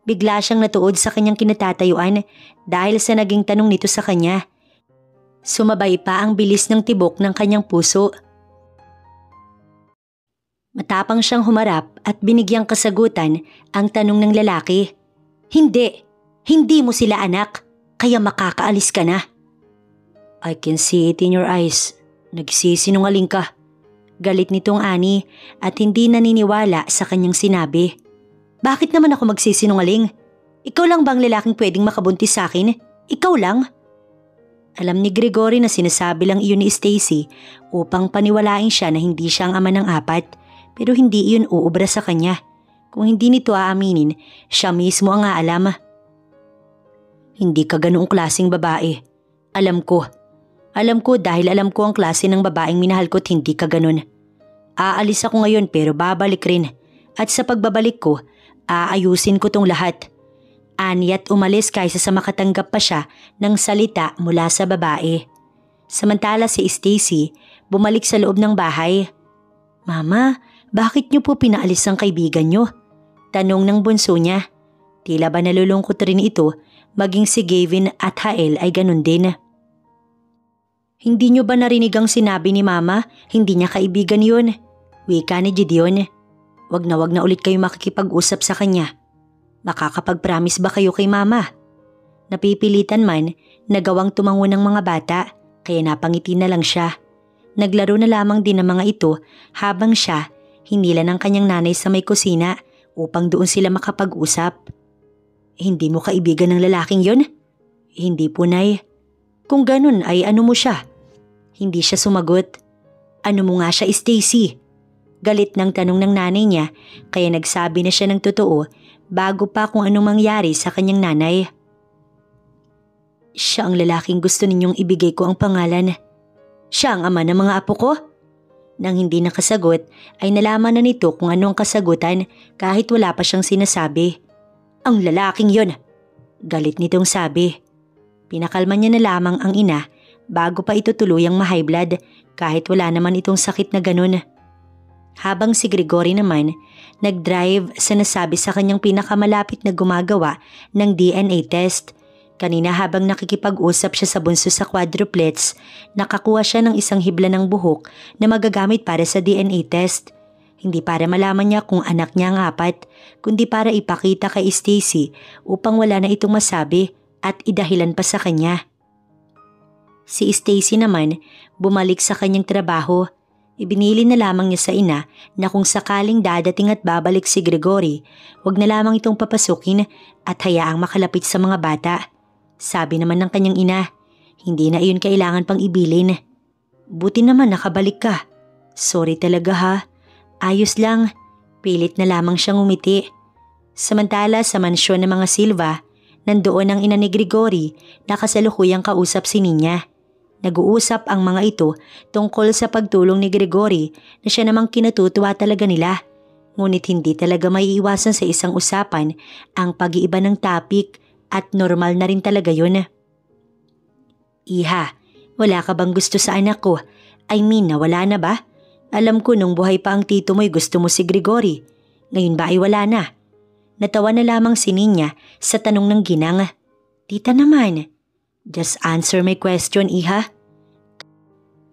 [SPEAKER 1] Bigla siyang natuod sa kanyang kinatatayuan dahil sa naging tanong nito sa kanya. Sumabay pa ang bilis ng tibok ng kanyang puso. Matapang siyang humarap at binigyang kasagutan ang tanong ng lalaki. Hindi mo sila anak, kaya makakaalis ka na. I can see it in your eyes. Nagsisinungaling ka. Galit nitong ani at hindi naniniwala sa kanyang sinabi. Bakit naman ako magsisinungaling? Ikaw lang bang lalaking pwedeng makabuntis sa akin? Ikaw lang? Alam ni Gregory na sinasabi lang iyon ni Stacy upang paniwalain siya na hindi siya ang ama ng 4 pero hindi iyon uubra sa kanya. Kung hindi nito aaminin, siya mismo ang aalam. Hindi ka ganoong klaseng babae. Alam ko. Alam ko dahil alam ko ang klase ng babaeng minahal ko't hindi ka ganon. Aalis ako ngayon pero babalik rin. At sa pagbabalik ko, aayusin ko tong lahat. Aniya't umalis kaysa sa makatanggap pa siya ng salita mula sa babae. Samantala si Stacy bumalik sa loob ng bahay. Mama, bakit niyo po pinaalis ang kaibigan niyo? Tanong ng bunso niya. Tila ba nalulungkot rin ito, maging si Gavin at Hael ay ganun din. Hindi niyo ba narinig ang sinabi ni Mama? Hindi niya kaibigan yun. Wika ni Gideon. Wag na ulit kayo makikipag-usap sa kanya. Makakapag-promise ba kayo kay Mama? Napipilitan man, nagawang tumango ng mga bata, kaya napangiti na lang siya. Naglaro na lamang din ang mga ito habang siya hinila ng kanyang nanay sa may kusina upang doon sila makapag-usap. Hindi mo kaibigan ng lalaking yon? Hindi po, Nay. Kung ganun ay ano mo siya? Hindi siya sumagot. Ano mo nga siya, Stacy? Galit ng tanong ng nanay niya kaya nagsabi na siya ng totoo bago pa kung anong mangyari sa kanyang nanay. Siya ang lalaking gusto ninyong ibigay ko ang pangalan. Siya ang ama ng mga apo ko? Nang hindi nakasagot ay nalaman na nito kung anong kasagutan kahit wala pa siyang sinasabi. Ang lalaking yon, galit nitong sabi. Pinakalma niya na lamang ang ina bago pa ito tuluyang ma-high blood kahit wala naman itong sakit na ganun. Habang si Gregory naman, nag-drive sa nasabi sa kanyang pinakamalapit na gumagawa ng DNA test. Kanina habang nakikipag-usap siya sa bunso sa quadruplets, nakakuha siya ng isang hibla ng buhok na magagamit para sa DNA test. Hindi para malaman niya kung anak niya ang apat, kundi para ipakita kay Stacy upang wala na itong masabi at idahilan pa sa kanya. Si Stacy naman bumalik sa kanyang trabaho. Ibinili na lamang niya sa ina na kung sakaling dadating at babalik si Gregory, wag na lamang itong papasukin at hayaang makalapit sa mga bata. Sabi naman ng kanyang ina, hindi na iyon kailangan pang ibilin. Buti naman nakabalik ka. Sorry talaga ha. Ayos lang. Pilit na lamang siyang umiti. Samantala sa mansyon ng mga Silva, nandoon ang ina ni Gregory na kasalukuyang kausap si Nina. Nag-uusap ang mga ito tungkol sa pagtulong ni Gregory na siya namang kinatutuwa talaga nila. Ngunit hindi talaga maiiwasan sa isang usapan ang pag-iiba ng topic at normal na rin talaga yun. Iha, wala ka bang gusto sa anak ko? I mean, nawala na ba? Alam ko nung buhay pa ang tito mo'y gusto mo si Gregory. Ngayon ba ay wala na? Natawa na lamang si Nina sa tanong ng ginang. Tita naman. Just answer my question, Iha.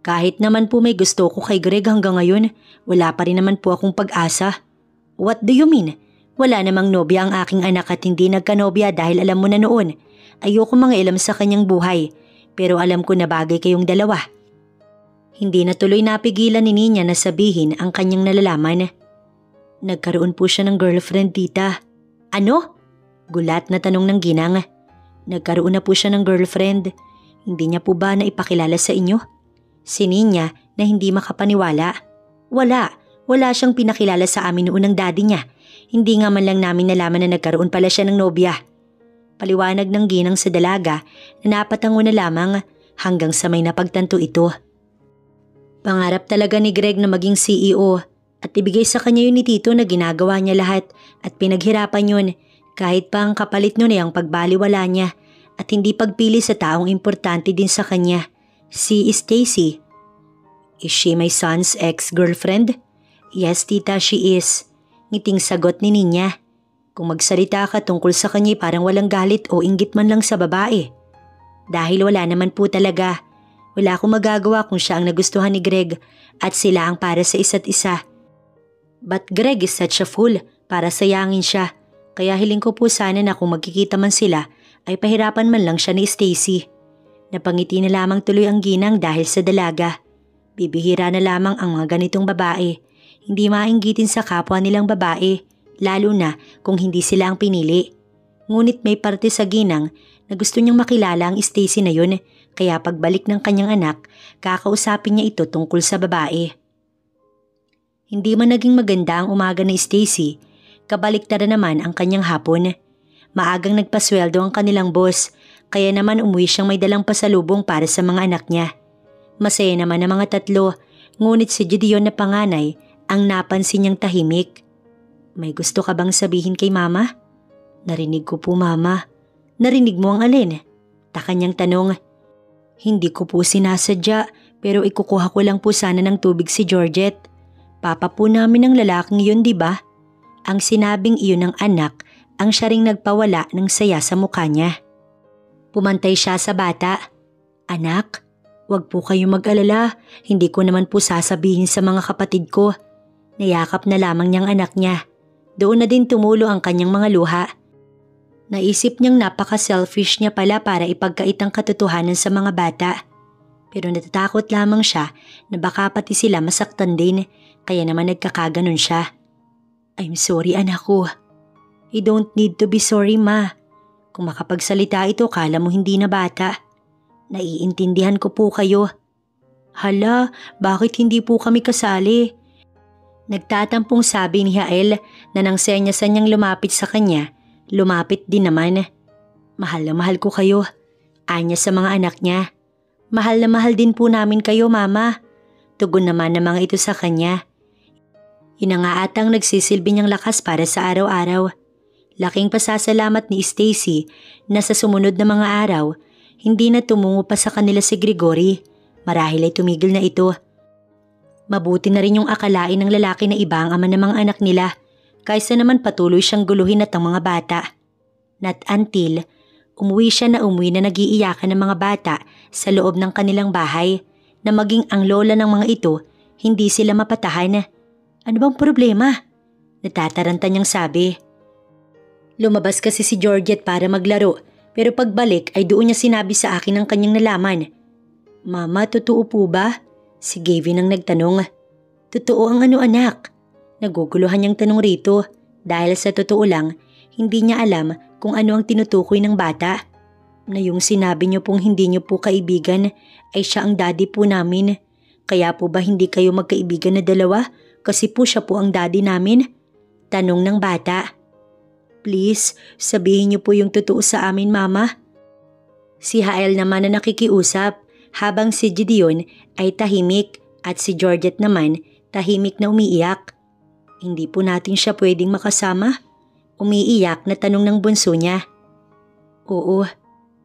[SPEAKER 1] Kahit naman po may gusto ko kay Greg hanggang ngayon, wala pa rin naman po akong pag-asa. What do you mean? Wala namang nobya ang aking anak at hindi nagkanobya dahil alam mo na noon. Ayoko mangialam sa kanyang buhay, pero alam ko na bagay kayong dalawa. Hindi na tuloy napigilan ni Nina na sabihin ang kanyang nalalaman. Nagkaroon po siya ng girlfriend, tita. Ano? Gulat na tanong ng ginang. Nagkaroon na po siya ng girlfriend. Hindi niya po ba naipakilala sa inyo? Si Nina na hindi makapaniwala. Wala siyang pinakilala sa amin noon ng daddy niya. Hindi nga man lang namin nalaman na nagkaroon pala siya ng nobya. Paliwanag ng ginang sa dalaga na napatango na lamang hanggang sa may napagtanto ito. Pangarap talaga ni Greg na maging CEO at ibigay sa kanya yun ni Tito na ginagawa niya lahat at pinaghirapan yun. Kahit pa ang kapalit nun ay ang pagbaliwala niya at hindi pagpili sa taong importante din sa kanya, si Stacy. Is she my son's ex-girlfriend? Yes, tita, she is. Ngiting sagot ni Nina. Kung magsalita ka tungkol sa kanya parang walang galit o inggit man lang sa babae. Dahil wala naman po talaga. Wala akong magagawa kung siya ang nagustuhan ni Greg at sila ang para sa isa't isa. But Greg is such a fool para sayangin siya. Kaya hiling ko po sana na kung magkikita man sila ay pahirapan man lang siya ni Stacy. Napangiti na lamang tuloy ang ginang dahil sa dalaga. Bibihira na lamang ang mga ganitong babae. Hindi mainggitin sa kapwa nilang babae, lalo na kung hindi sila ang pinili. Ngunit may parte sa ginang na gusto niyang makilala ang Stacy na yun, kaya pagbalik ng kanyang anak, kakausapin niya ito tungkol sa babae. Hindi man naging maganda ang umaga ni Stacy. Kabaliktaran naman ang kanyang hapon. Maagang nagpasweldo ang kanilang boss, kaya naman umuwi siyang may dalang pasalubong para sa mga anak niya. Masaya naman ang mga tatlo, ngunit si Gideon na panganay ang napansin niyang tahimik. May gusto ka bang sabihin kay mama? Narinig ko po mama. Narinig mo ang alin? Taka niyang tanong. Hindi ko po sinasadya pero ikukuha ko lang po sana ng tubig si Georgette. Papa po namin ang lalaking yun, di ba? Ang sinabing iyon ng anak ang siya ring nagpawala ng saya sa mukha niya. Pumantay siya sa bata. Anak, wag po kayong mag-alala. Hindi ko naman po sasabihin sa mga kapatid ko. Nayakap na lamang niyang anak niya. Doon na din tumulo ang kanyang mga luha. Naisip niyang napaka-selfish niya pala para ipagkait ang katotohanan sa mga bata. Pero natatakot lamang siya na baka pati sila masaktan din, kaya naman nagkakaganon siya. I'm sorry anak ko. You don't need to be sorry ma. Kung makapagsalita ito kala mo hindi na bata. Naiintindihan ko po kayo. Hala, bakit hindi po kami kasali? Nagtatampong sabi ni Hael na nang senyasan niyang lumapit sa kanya, lumapit din naman. Mahal na mahal ko kayo. Anya sa mga anak niya. Mahal na mahal din po namin kayo mama. Tugon naman ng mga ito sa kanya. Yun nga atang nagsisilbi niyang lakas para sa araw-araw. Laking pasasalamat ni Stacy na sa sumunod na mga araw, hindi na tumungo pa sa kanila si Gregory. Marahil ay tumigil na ito. Mabuti na rin yung akalain ng lalaki na iba ang ama ng mga anak nila, kaysa naman patuloy siyang guluhin at ang mga bata. Not until umuwi siya na nagiiyakan ng mga bata sa loob ng kanilang bahay, na maging ang lola ng mga ito, hindi sila mapatahan. Ano bang problema? Natataranta niyang sabi. Lumabas kasi si Georgette para maglaro, pero pagbalik ay doon niya sinabi sa akin ang kanyang nalaman. Mama, totoo po ba? Si Gavin ang nagtanong. Totoo ang ano anak? Naguguluhan niyang tanong rito dahil sa totoo lang, hindi niya alam kung ano ang tinutukoy ng bata. Na yung sinabi niyo pong hindi niyo po kaibigan ay siya ang daddy po namin. Kaya po ba hindi kayo magkaibigan na dalawa kasi po siya po ang daddy namin? Tanong ng bata. Please, sabihin niyo po yung totoo sa amin mama. Si Hael naman na nakikiusap habang si Gideon ay tahimik at si Georgette naman tahimik na umiiyak. Hindi po natin siya pwedeng makasama? Umiiyak na tanong ng bunso niya. Oo,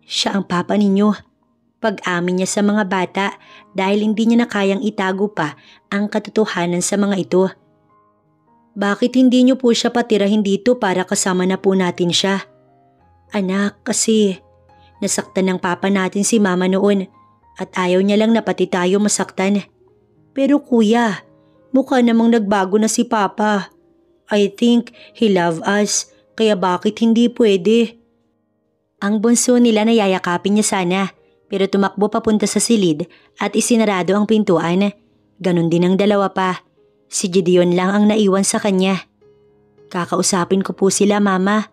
[SPEAKER 1] siya ang papa ninyo. Pag-amin niya sa mga bata dahil hindi niya na kayang itago pa ang katotohanan sa mga ito. Bakit hindi niyo po siya patirahin dito para kasama na po natin siya? Anak, kasi nasaktan ng papa natin si mama noon at ayaw niya lang na pati tayo masaktan. Pero kuya, mukha namang nagbago na si papa. I think he love us, kaya bakit hindi pwede? Ang bunso nila na yayakapin niya sana, pero tumakbo papunta sa silid at isinarado ang pintuan. Ganon din ang dalawa pa. Si Gideon lang ang naiwan sa kanya. Kakausapin ko po sila mama.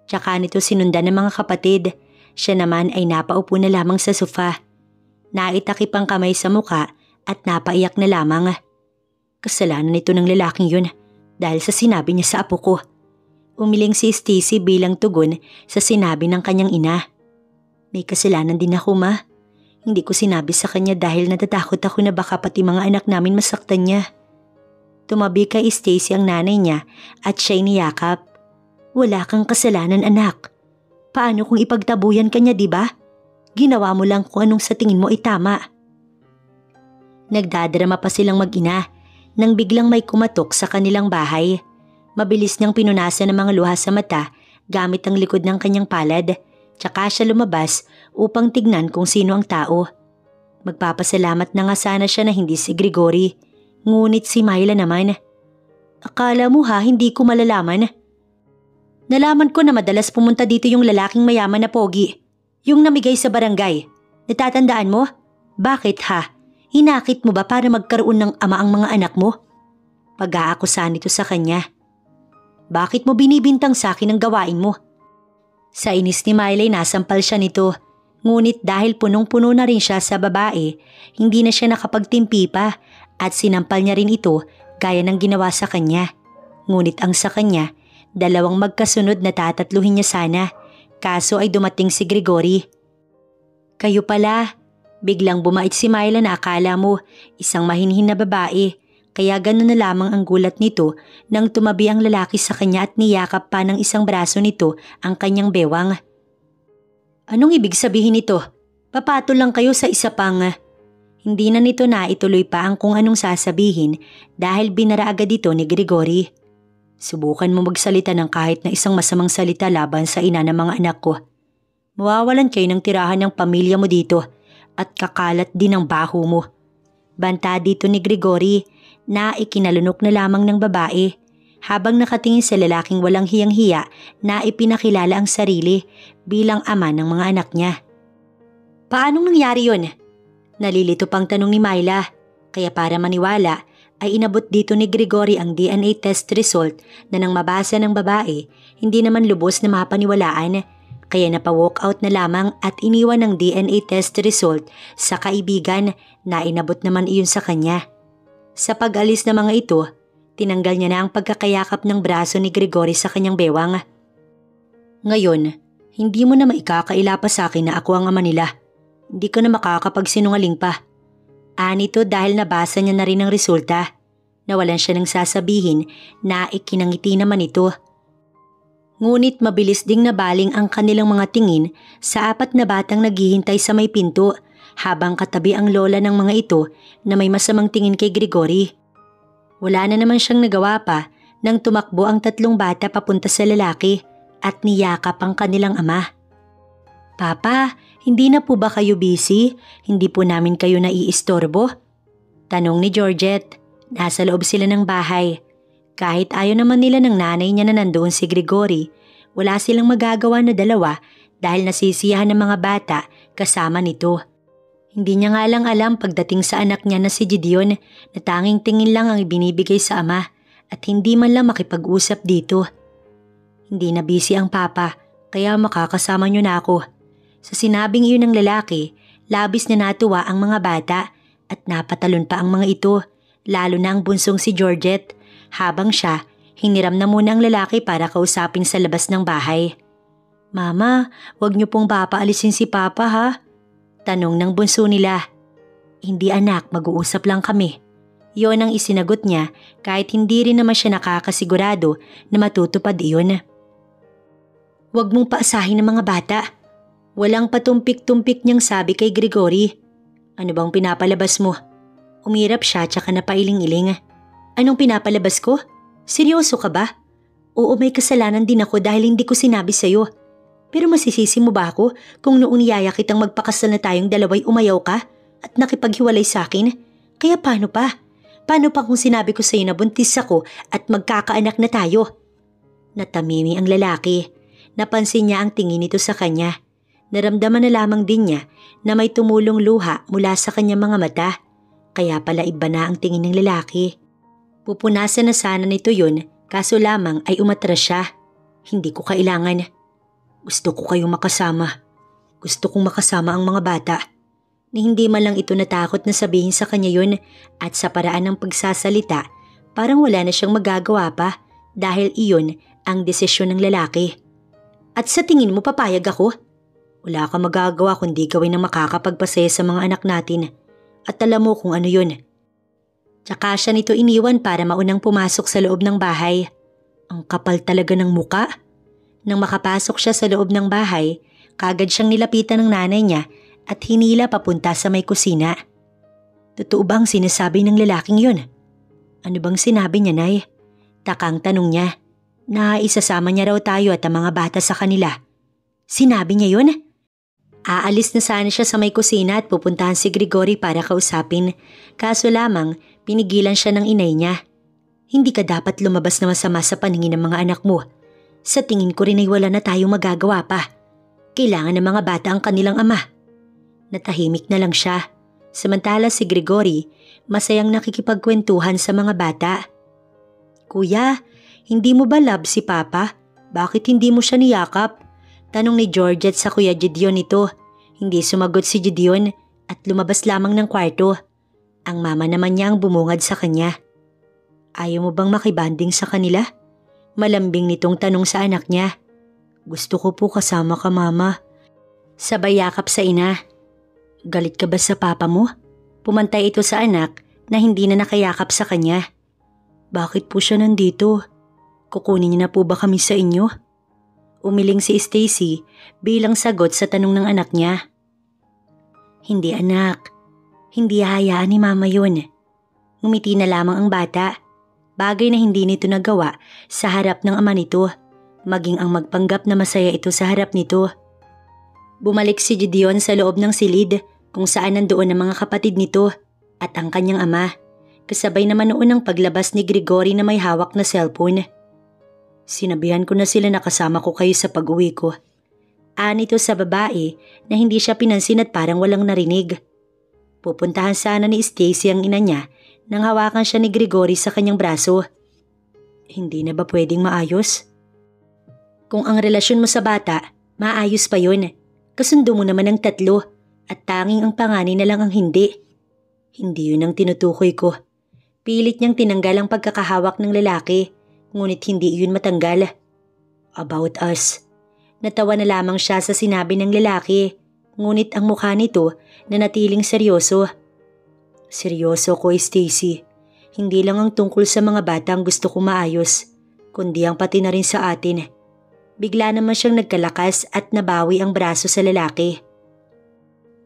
[SPEAKER 1] Tsaka nito sinundan ng mga kapatid. Siya naman ay napaupo na lamang sa sofa. Naitakip ang kamay sa muka at napaiyak na lamang. Kasalanan nito ng lalaking yun dahil sa sinabi niya sa apo ko. Umiling si Stacy bilang tugon sa sinabi ng kanyang ina. May kasalanan din ako ma. Hindi ko sinabi sa kanya dahil natatakot ako na baka pati mga anak namin masaktan niya. Tumabi kay Stacy ang nanay niya at siya'y niyakap. Wala kang kasalanan anak. Paano kung ipagtabuyan ka niya, di ba? Ginawa mo lang kung anong sa tingin mo ay tama. Nagdadrama pa silang mag-ina nang biglang may kumatok sa kanilang bahay. Mabilis niyang pinunasan ng mga luha sa mata gamit ang likod ng kanyang palad, tsaka siya lumabas upang tignan kung sino ang tao. Magpapasalamat na nga sana siya na hindi si Gregory. Ngunit si Myla naman. Akala mo ha, hindi ko malalaman. Nalaman ko na madalas pumunta dito yung lalaking mayaman na pogi. Yung namigay sa barangay. Natatandaan mo? Bakit ha? Hinakit mo ba para magkaroon ng ama ang mga anak mo? Pag-aakusahan ito sa kanya. Bakit mo binibintang sa akin ang gawain mo? Sa inis ni Myla nasampal siya nito. Ngunit dahil punong-puno na rin siya sa babae, hindi na siya nakapagtimpi pa at sinampal niya rin ito gaya ng ginawa sa kanya. Ngunit ang sa kanya, dalawang magkasunod na tatatluhin niya sana, kaso ay dumating si Gregory. Kayo pala. Biglang bumait si Myla na akala mo isang mahinhin na babae. Kaya gano'n na lamang ang gulat nito nang tumabi ang lalaki sa kanya at niyakap pa ng isang braso nito ang kanyang bewang. Anong ibig sabihin nito? Papatol lang kayo sa isa pang… Hindi na nito na ituloy pa ang kung anong sasabihin dahil binara agad ito ni Gregory. Subukan mo magsalita ng kahit na isang masamang salita laban sa ina ng mga anak ko. Mawawalan kayo ng tirahan ng pamilya mo dito at kakalat din ang baho mo. Banta dito ni Gregory na ikinalunok na lamang ng babae habang nakatingin sa lalaking walang hiyang-hiya na ipinakilala ang sarili bilang ama ng mga anak niya. Paanong nangyari yun? Nalilito pang tanong ni Myla, kaya para maniwala ay inabot dito ni Gregory ang DNA test result na nang mabasa ng babae, hindi naman lubos na mapaniwalaan, kaya napa-walk out na lamang at iniwan ng DNA test result sa kaibigan na inabot naman iyon sa kanya. Sa pag-alis ng mga ito, tinanggal niya na ang pagkakayakap ng braso ni Gregory sa kanyang bewang. Ngayon, hindi mo na maikakaila pa sa akin na ako ang ama nila. Hindi ka na makakapagsinungaling pa. Anito dahil nabasa niya na rin ang resulta. Nawalan siya ng sasabihin na ikinangiti naman ito. Ngunit mabilis ding nabaling ang kanilang mga tingin sa apat na batang naghihintay sa may pinto habang katabi ang lola ng mga ito na may masamang tingin kay Gregory. Wala na naman siyang nagawa pa nang tumakbo ang tatlong bata papunta sa lalaki at niyakap ang kanilang ama. Papa, hindi na po ba kayo busy? Hindi po namin kayo naiistorbo? Tanong ni Georgette. Nasa loob sila ng bahay. Kahit ayaw naman nila ng nanay niya na nandoon si Gregory, wala silang magagawa na dalawa dahil nasisiyahan ng mga bata kasama nito. Hindi niya nga lang alam pagdating sa anak niya na si Gideon na tanging tingin lang ang ibinibigay sa ama at hindi man lang makipag-usap dito. Hindi na busy ang papa kaya makakasama niyo na ako. Sa sinabing iyon ng lalaki, labis na natuwa ang mga bata at napatalon pa ang mga ito, lalo na ang bunsong si Georgette, habang siya, hiniram na muna ang lalaki para kausapin sa labas ng bahay. Mama, wag niyo pong papaalisin si Papa ha? Tanong ng bunso nila. Hindi anak, mag-uusap lang kami. Yon ang isinagot niya kahit hindi rin naman siya nakakasigurado na matutupad iyon. Wag mong paasahin ng mga bata. Walang patumpik-tumpik niyang sabi kay Gregory. Ano bang pinapalabas mo? Umirap siya tsaka napailing-iling. Anong pinapalabas ko? Seryoso ka ba? Oo, may kasalanan din ako dahil hindi ko sinabi sa'yo. Pero masisisi mo ba ako kung noong niyaya kitang magpakasal na tayong dalaway umayaw ka at nakipaghiwalay sa akin? Kaya paano pa? Paano pa kung sinabi ko sa'yo na buntis ako at magkakaanak na tayo? Natamimi ang lalaki. Napansin niya ang tingin nito sa kanya. Naramdaman na lamang din niya na may tumulong luha mula sa kanyang mga mata. Kaya pala iba na ang tingin ng lalaki. Pupunasan na sana nito yun, kaso lamang ay umatras siya. Hindi ko kailangan. Gusto ko kayong makasama. Gusto kong makasama ang mga bata. Ni hindi man lang ito natakot na sabihin sa kanya yun at sa paraan ng pagsasalita, parang wala na siyang magagawa pa dahil iyon ang desisyon ng lalaki. At sa tingin mo papayag ako? Wala kang magagawa kundi gawin ng makakapagpasaya sa mga anak natin. At alam mo kung ano yun. Tsaka siya nito iniwan para maunang pumasok sa loob ng bahay. Ang kapal talaga ng muka. Nang makapasok siya sa loob ng bahay, kagad siyang nilapitan ng nanay niya at hinila papunta sa may kusina. Totoo bang sinasabi ng lalaking yun? Ano bang sinabi niya, Nay? Takang tanong niya. Na isasama niya raw tayo at ang mga bata sa kanila. Sinabi niya yun? Aalis na sana siya sa may kusina at pupuntahan si Gregory para kausapin. Kaso lamang, pinigilan siya ng inay niya. Hindi ka dapat lumabas na masama sa paningin ng mga anak mo. Sa tingin ko rin ay wala na tayong magagawa pa. Kailangan ng mga bata ang kanilang ama. Natahimik na lang siya. Samantala si Gregory, masayang nakikipagkwentuhan sa mga bata. Kuya, hindi mo ba love si Papa? Bakit hindi mo siya niyakap? Tanong ni Georgette sa Kuya Gideon nito. Hindi sumagot si Gideon at lumabas lamang ng kwarto. Ang mama naman niya ang bumungad sa kanya. Ayaw mo bang makibanding sa kanila? Malambing nitong tanong sa anak niya. Gusto ko po kasama ka, Mama. Sabay yakap sa ina. Galit ka ba sa papa mo? Pumantay ito sa anak na hindi na nakayakap sa kanya. Bakit po siya nandito? Kukunin niyo na po ba kami sa inyo? Umiling si Stacy bilang sagot sa tanong ng anak niya. Hindi anak, hindi hahayaan ni mama yun. Ngumiti na lamang ang bata, bagay na hindi nito nagawa sa harap ng ama nito, maging ang magpanggap na masaya ito sa harap nito. Bumalik si Gideon sa loob ng silid kung saan nandoon ang mga kapatid nito at ang kanyang ama, kasabay naman noon ang paglabas ni Gregory na may hawak na cellphone. Sinabihan ko na sila na kasama ko kayo sa pag-uwi ko. Anito sa babae na hindi siya pinansin at parang walang narinig. Pupuntahan sana ni Stacy ang ina niya nang hawakan siya ni Gregory sa kanyang braso. Hindi na ba pwedeng maayos? Kung ang relasyon mo sa bata, maayos pa yun. Kasundo mo naman ang tatlo at tanging ang panganay na lang ang hindi. Hindi yun ang tinutukoy ko. Pilit niyang tinanggal ang pagkakahawak ng lalaki, ngunit hindi yun matanggal. About us. Natawa na lamang siya sa sinabi ng lalaki, ngunit ang mukha nito nanatiling seryoso. Seryoso ko, Stacy. Hindi lang ang tungkol sa mga bata ang gusto ko maayos, kundi ang pati na rin sa atin. Bigla naman siyang nagkalakas at nabawi ang braso sa lalaki.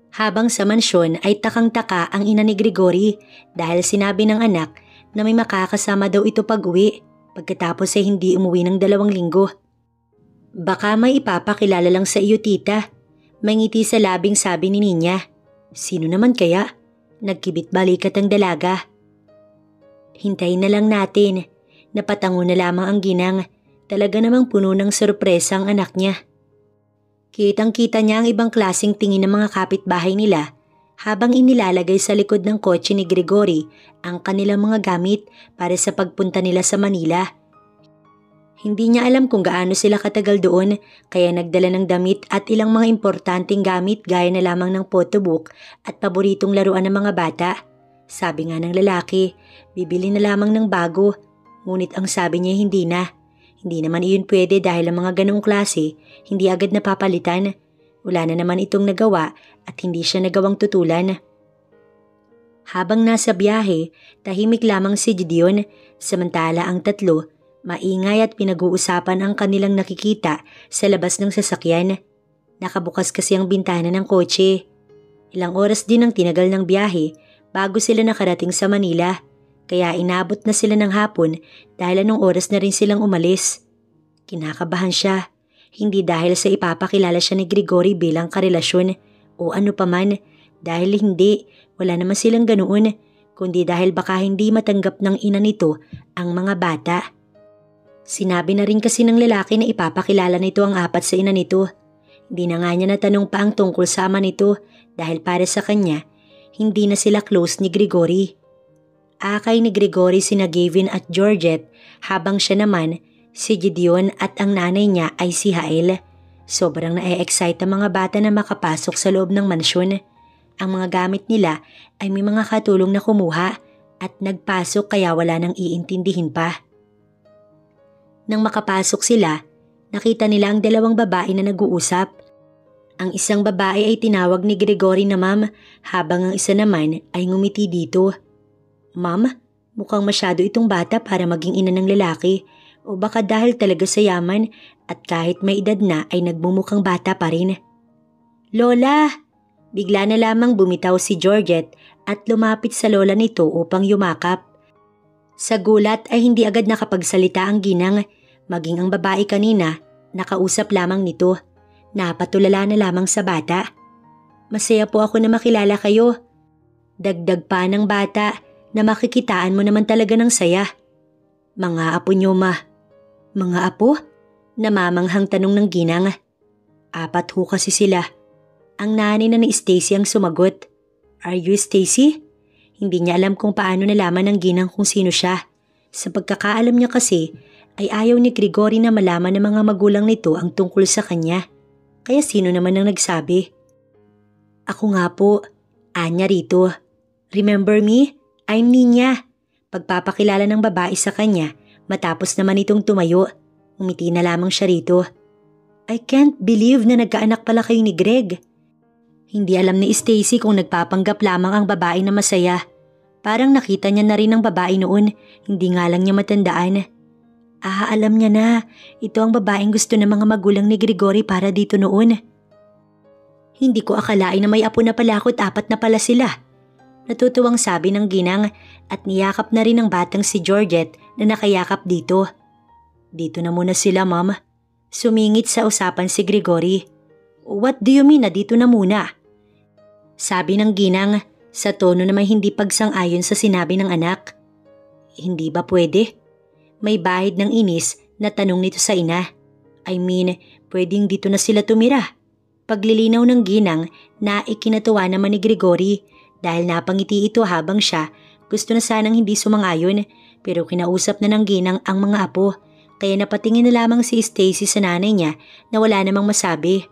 [SPEAKER 1] Habang sa mansyon ay takang-taka ang ina ni Gregory dahil sinabi ng anak na may makakasama daw ito pag-uwi pagkatapos ay hindi umuwi ng 2 linggo. Baka may ipapakilala lang sa iyo, tita. May ngiti sa labing sabi ni Ninya. Sino naman kaya? Nagkibit balikat ang dalaga. Hintayin na lang natin. Napatango na lamang ang ginang. Talaga namang puno ng sorpresa ang anak niya. Kitang-kita niya ang ibang klaseng tingin ng mga kapitbahay nila habang inilalagay sa likod ng kotse ni Gregory ang kanilang mga gamit para sa pagpunta nila sa Manila. Hindi niya alam kung gaano sila katagal doon kaya nagdala ng damit at ilang mga importanteng gamit gaya na lamang ng photobook at paboritong laruan ng mga bata. Sabi nga ng lalaki, bibili na lamang ng bago, ngunit ang sabi niya hindi na. Hindi naman iyon pwede dahil ang mga ganong klase hindi agad napapalitan. Wala na naman itong nagawa at hindi siya nagawang tutulan. Habang nasa biyahe, tahimik lamang si Gideon samantala ang tatlo, maingay at pinag-uusapan ang kanilang nakikita sa labas ng sasakyan. Nakabukas kasi ang bintana ng kotse. Ilang oras din ang tinagal ng biyahe bago sila nakarating sa Manila. Kaya inabot na sila ng hapon dahil anong oras na rin silang umalis. Kinakabahan siya, hindi dahil sa ipapakilala siya ni Gregory bilang karelasyon o ano paman, dahil hindi, wala naman silang ganoon, kundi dahil baka hindi matanggap ng ina nito ang mga bata. Sinabi na rin kasi ng lalaki na ipapakilala nito ang 4 sa ina nito. Hindi na nga niya natanong pa ang tungkol sa ama nito dahil para sa kanya, hindi na sila close ni Gregory. Akay ni Gregory sina Gavin at Georgette habang siya naman, si Gideon at ang nanay niya ay si Hael. Sobrang na-excite ang mga bata na makapasok sa loob ng mansyon. Ang mga gamit nila ay may mga katulong na kumuha at nagpasok kaya wala nang iintindihin pa. Nang makapasok sila, nakita nila ang 2 babae na nag-uusap. Ang isang babae ay tinawag ni Gregory na ma'am habang ang isa naman ay ngumiti dito. Ma'am, mukhang masyado itong bata para maging ina ng lalaki o baka dahil talaga sa yaman at kahit may edad na ay nagbumukhang bata pa rin. Lola! Bigla na lamang bumitaw si Georgette at lumapit sa lola nito upang yumakap. Sa gulat ay hindi agad nakapagsalita ang ginang, maging ang babae kanina, nakausap lamang nito. Napatulala na lamang sa bata. Masaya po ako na makilala kayo. Dagdag pa ng bata na makikitaan mo naman talaga ng saya. Mga apo niyo, ma. Mga apo? Namamanghang tanong ng ginang. 4 ho kasi sila. Ang nanay na ni Stacy ang sumagot. Are you Stacy? Hindi niya alam kung paano nalaman ng ginang kung sino siya. Sa pagkakaalam niya kasi, ay ayaw ni Gregory na malaman ng mga magulang nito ang tungkol sa kanya. Kaya sino naman ang nagsabi? Ako nga po, Anya rito. Remember me? I'm Ninya. Pagpapakilala ng babae sa kanya matapos naman itong tumayo. Umiti na lamang siya rito. I can't believe na nagkaanak pala kayo ni Greg. Hindi alam ni Stacy kung nagpapanggap lamang ang babae na masaya. Parang nakita niya na rin ang babae noon, hindi nga lang niya matandaan. Alam niya na, ito ang babaeng gusto ng mga magulang ni Gregory para dito noon. Hindi ko akalain na may apo na pala ako't 4 na pala sila. Natutuwang sabi ng ginang at niyakap na rin ang batang si Georgette na nakayakap dito. Dito na muna sila, ma'am. Sumingit sa usapan si Gregory. What do you mean na dito na muna? Sabi ng ginang sa tono na may hindi pagsang-ayon sa sinabi ng anak. Hindi ba pwede? May bahid ng inis na tanong nito sa ina. I mean, pwedeng dito na sila tumira. Paglilinaw ng ginang na ikinatuwa naman ni Gregory dahil napangiti ito habang siya gusto na sanang hindi sumang-ayon pero kinausap na ng ginang ang mga apo kaya napatingin na lamang si Stacy sa nanay niya na wala namang masabi.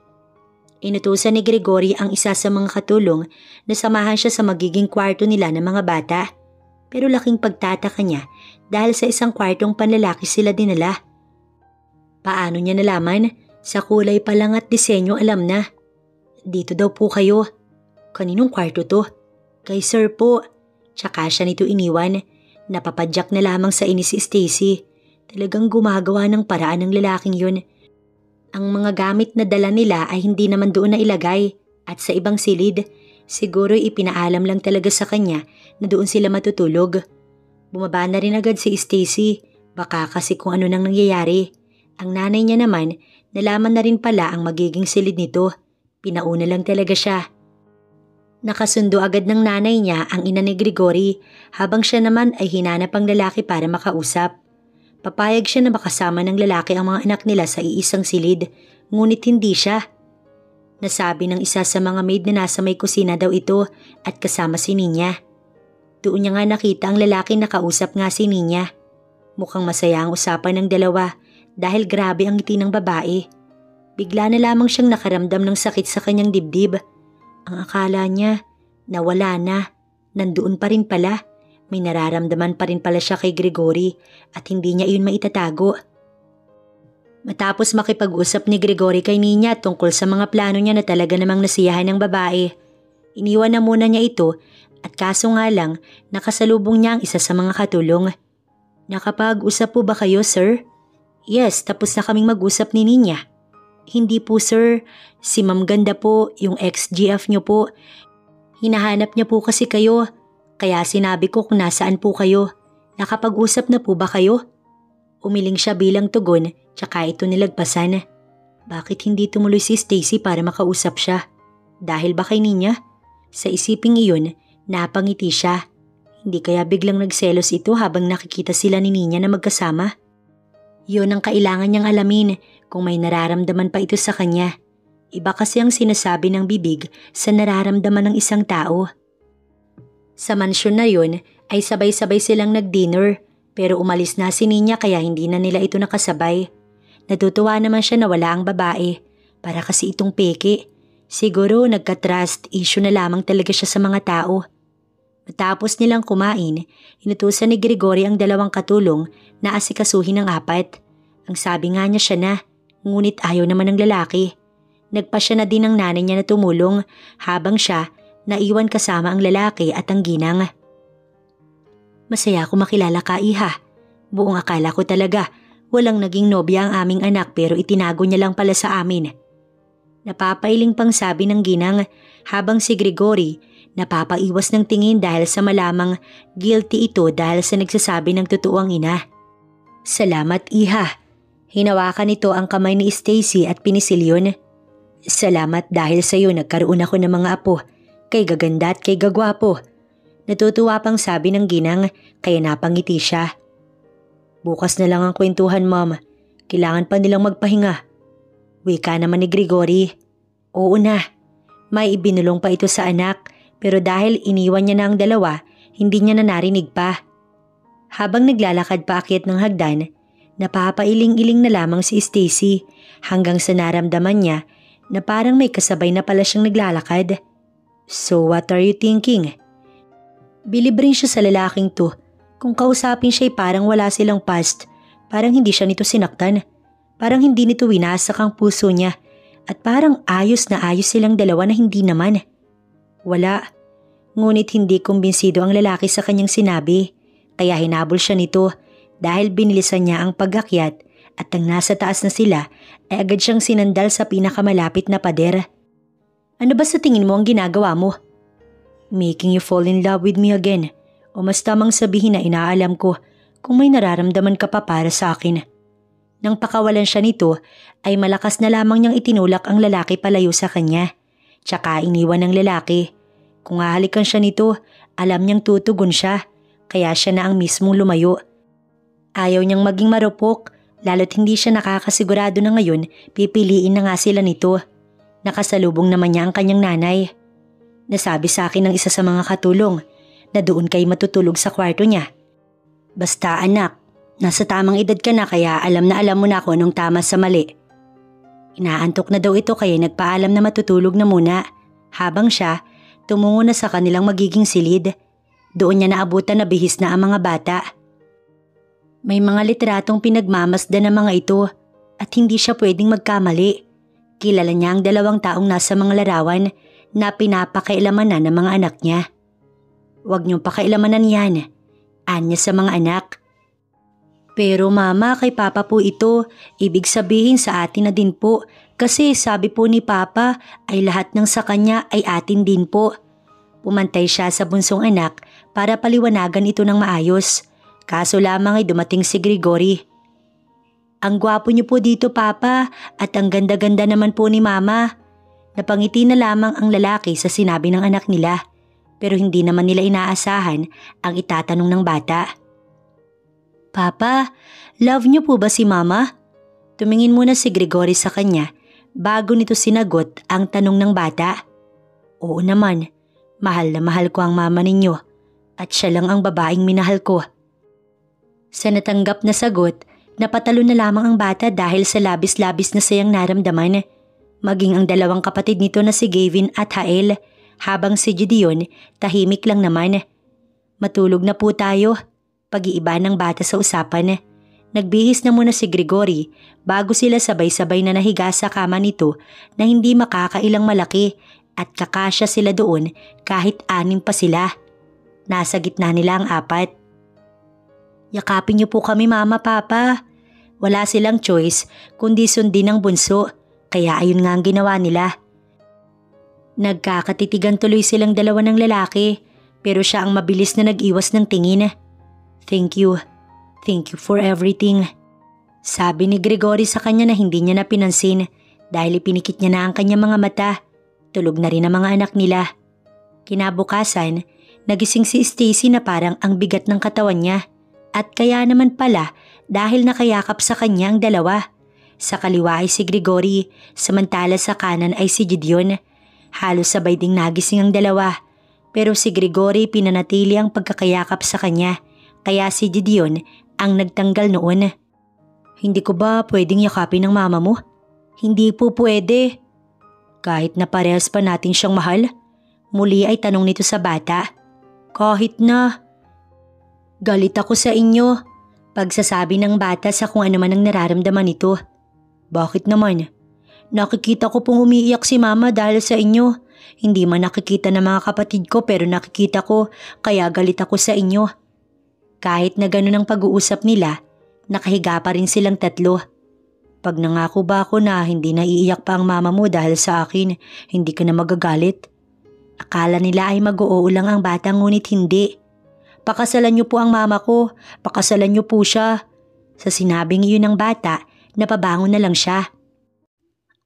[SPEAKER 1] Inutusan ni Gregory ang isa sa mga katulong na samahan siya sa magiging kwarto nila ng mga bata. Pero laking pagtataka niya dahil sa isang kwartong panlalaki sila dinala. Paano niya nalaman? Sa kulay pa lang at disenyo alam na. Dito daw po kayo. Kaninong kwarto to? Kay sir po. Tsaka siya nito iniwan. Napapadyak na lamang sa inis si Stacy. Talagang gumagawa ng paraan ng lalaking yun. Ang mga gamit na dala nila ay hindi naman doon na ilagay at sa ibang silid. Siguro ipinaalam lang talaga sa kanya na doon sila matutulog. Bumaba na rin agad si Stacy. Baka kasi kung ano nang nangyayari. Ang nanay niya naman, nalaman na rin pala ang magiging silid nito. Pinauna lang talaga siya. Nakasundo agad ng nanay niya ang ina ni Gregory habang siya naman ay hinanap ang lalaki para makausap. Papayag siya na makasama ng lalaki ang mga anak nila sa iisang silid, ngunit hindi siya. Nasabi ng isa sa mga maid na nasa may kusina daw ito at kasama si Ninya. Doon niya nga nakita ang lalaki na kausap nga si Ninya. Mukhang masaya ang usapan ng dalawa dahil grabe ang ngiti ng babae. Bigla na lamang siyang nakaramdam ng sakit sa kanyang dibdib. Ang akala niya, nawala na, nandoon pa rin pala. May nararamdaman pa rin pala siya kay Gregory at hindi niya iyon maitatago. Matapos makipag-usap ni Gregory kay Ninya tungkol sa mga plano niya na talaga namang nasiyahan ng babae, iniwan na muna niya ito at kaso nga lang nakasalubong niya ang isa sa mga katulong. Nakapag-usap po ba kayo, sir? Yes, tapos na kaming mag-usap ni Ninya. Hindi po, sir. Si Ma'am Ganda po, yung ex-GF niyo po. Hinahanap niya po kasi kayo. Kaya sinabi ko kung nasaan po kayo. Nakapag-usap na po ba kayo? Umiling siya bilang tugon, tsaka ito nilagpasan. Bakit hindi tumuloy si Stacy para makausap siya? Dahil ba kay Ninya? Sa isiping iyon, napangiti siya. Hindi kaya biglang nagselos ito habang nakikita sila ni Ninya na magkasama? Yun ang kailangan niyang alamin kung may nararamdaman pa ito sa kanya. Iba kasi ang sinasabi ng bibig sa nararamdaman ng isang tao. Sa mansyon na yun ay sabay-sabay silang nag-dinner pero umalis na si Ninya kaya hindi na nila ito nakasabay. Natutuwa naman siya na wala ang babae para kasi itong peke. Siguro nagka-trust issue na lamang talaga siya sa mga tao. Matapos nilang kumain, inutusan ni Gregory ang 2 katulong na asikasuhin ng 4. Ang sabi nga niya siya na, ngunit ayaw naman ng lalaki. Nagpa siya na din ng nanay niya na tumulong habang siya naiwan kasama ang lalaki at ang ginang. Masaya ako makilala ka, iha. Buong akala ko talaga walang naging nobya ang aming anak pero itinago niya lang pala sa amin. Napapailing pang sabi ng ginang habang si Gregory napapaiwas ng tingin dahil sa malamang guilty ito dahil sa nagsasabi ng totoo ang ina. Salamat, iha. Hinawakan nito ang kamay ni Stacy at pinisilyon. Salamat dahil sa iyo nagkaroon ako ng mga apo. Kay gaganda at kay gagwapo. Natutuwa pang sabi ng ginang kaya napangiti siya. Bukas na lang ang kwentuhan, ma'am. Kailangan pa nilang magpahinga. Wika naman ni Gregory. Oo na. May ibinulong pa ito sa anak pero dahil iniwan niya na ang 2, hindi niya na narinig pa. Habang naglalakad paakyat ng hagdan, napapailing-iling na lamang si Stacy hanggang sa naramdaman niya na parang may kasabay na pala siyang naglalakad. So what are you thinking? Bilib rin siya sa lalaking to. Kung kausapin siya'y parang wala silang past. Parang hindi siya nito sinaktan. Parang hindi nito winasak ang puso niya. At parang ayos na ayos silang dalawa na hindi naman. Wala. Ngunit hindi kumbinsido ang lalaki sa kanyang sinabi, kaya hinabol siya nito dahil binilisan niya ang pag-akyat at ang nasa taas na sila ay agad siyang sinandal sa pinakamalapit na pader. Ano ba sa tingin mo ang ginagawa mo? Making you fall in love with me again, o mas tamang sabihin na inaalam ko kung may nararamdaman ka pa para sa akin. Nang pakawalan siya nito ay malakas na lamang niyang itinulak ang lalaki palayo sa kanya. Tsaka iniwan ng lalaki. Kung hahalikan siya nito, alam niyang tutugon siya, kaya siya na ang mismong lumayo. Ayaw niyang maging marupok, lalo't hindi siya nakakasigurado na ngayon pipiliin na nga sila nito. Nakasalubong naman niya ang kanyang nanay. Nasabi sa akin ng isa sa mga katulong na doon kay matutulog sa kwarto niya. Basta anak, nasa tamang edad ka na kaya alam mo na kung anong tama sa mali. Inaantok na daw ito kaya nagpaalam na matutulog na muna. Habang siya, tumungo na sa kanilang magiging silid. Doon niya naabutan na bihis na ang mga bata. May mga litratong pinagmamasdan ng mga ito at hindi siya pwedeng magkamali. Kilala niya ang 2 taong nasa mga larawan na pinapakailaman ng mga anak niya. Huwag niyong pakailaman yan, anya sa mga anak. Pero mama, kay papa po ito, ibig sabihin sa atin na din po kasi sabi po ni papa ay lahat ng sa kanya ay atin din po. Pumantay siya sa bunsong anak para paliwanagan ito ng maayos. Kaso lamang ay dumating si Gregory. Ang gwapo niyo po dito papa at ang ganda-ganda naman po ni mama. Napangiti na lamang ang lalaki sa sinabi ng anak nila pero hindi naman nila inaasahan ang itatanong ng bata. Papa, love niyo po ba si mama? Tumingin muna si Gregory sa kanya bago nito sinagot ang tanong ng bata. Oo naman, mahal na mahal ko ang mama ninyo at siya lang ang babaeng minahal ko. Sa natanggap na sagot, napatalo na lamang ang bata dahil sa labis-labis na sayang naramdaman. Maging ang 2 kapatid nito na si Gavin at Hael, habang si Gideon tahimik lang naman. Matulog na po tayo. Pag-iiba ng bata sa usapan. Nagbihis na muna si Gregory bago sila sabay-sabay na nahiga sa kama nito na hindi makakailang malaki at kakasya sila doon kahit 6 pa sila. Nasa gitna nila ang 4. Yakapin niyo po kami mama papa. Wala silang choice kundi sundin ang bunso kaya ayun nga ang ginawa nila. Nagkakatitigan tuloy silang 2 ng lalaki pero siya ang mabilis na nag-iwas ng tingin. Thank you. Thank you for everything. Sabi ni Gregory sa kanya na hindi niya napinansin dahil ipinikit niya na ang kanyang mga mata. Tulog na rin ang mga anak nila. Kinabukasan, nagising si Stacy na parang ang bigat ng katawan niya. At kaya naman pala dahil nakayakap sa kanya ang 2. Sa kaliwa ay si Gregory, samantala sa kanan ay si Gideon. Halos sabay ding nagising ang 2. Pero si Gregory pinanatili ang pagkakayakap sa kanya. Kaya si Gideon ang nagtanggal noon. Hindi ko ba pwedeng yakapin ng mama mo? Hindi po pwede. Kahit na parehas pa natin siyang mahal? Muli ay tanong nito sa bata. Kahit na. Galit ako sa inyo. Pagsasabi ng bata sa kung ano man ang nararamdaman nito. Bakit naman? Nakikita ko pong umiiyak si mama dahil sa inyo. Hindi man nakikita ng mga kapatid ko pero nakikita ko kaya galit ako sa inyo. Kahit na ganun ang pag-uusap nila, nakahiga pa rin silang 3. Pag nangako ba ako na hindi naiiyak pa ang mama mo dahil sa akin, hindi ka na magagalit? Akala nila ay mag-oo lang ang bata ngunit hindi. Pakasalan niyo po ang mama ko, pakasalan niyo po siya. Sa sinabing iyon ng bata, napabangon na lang siya.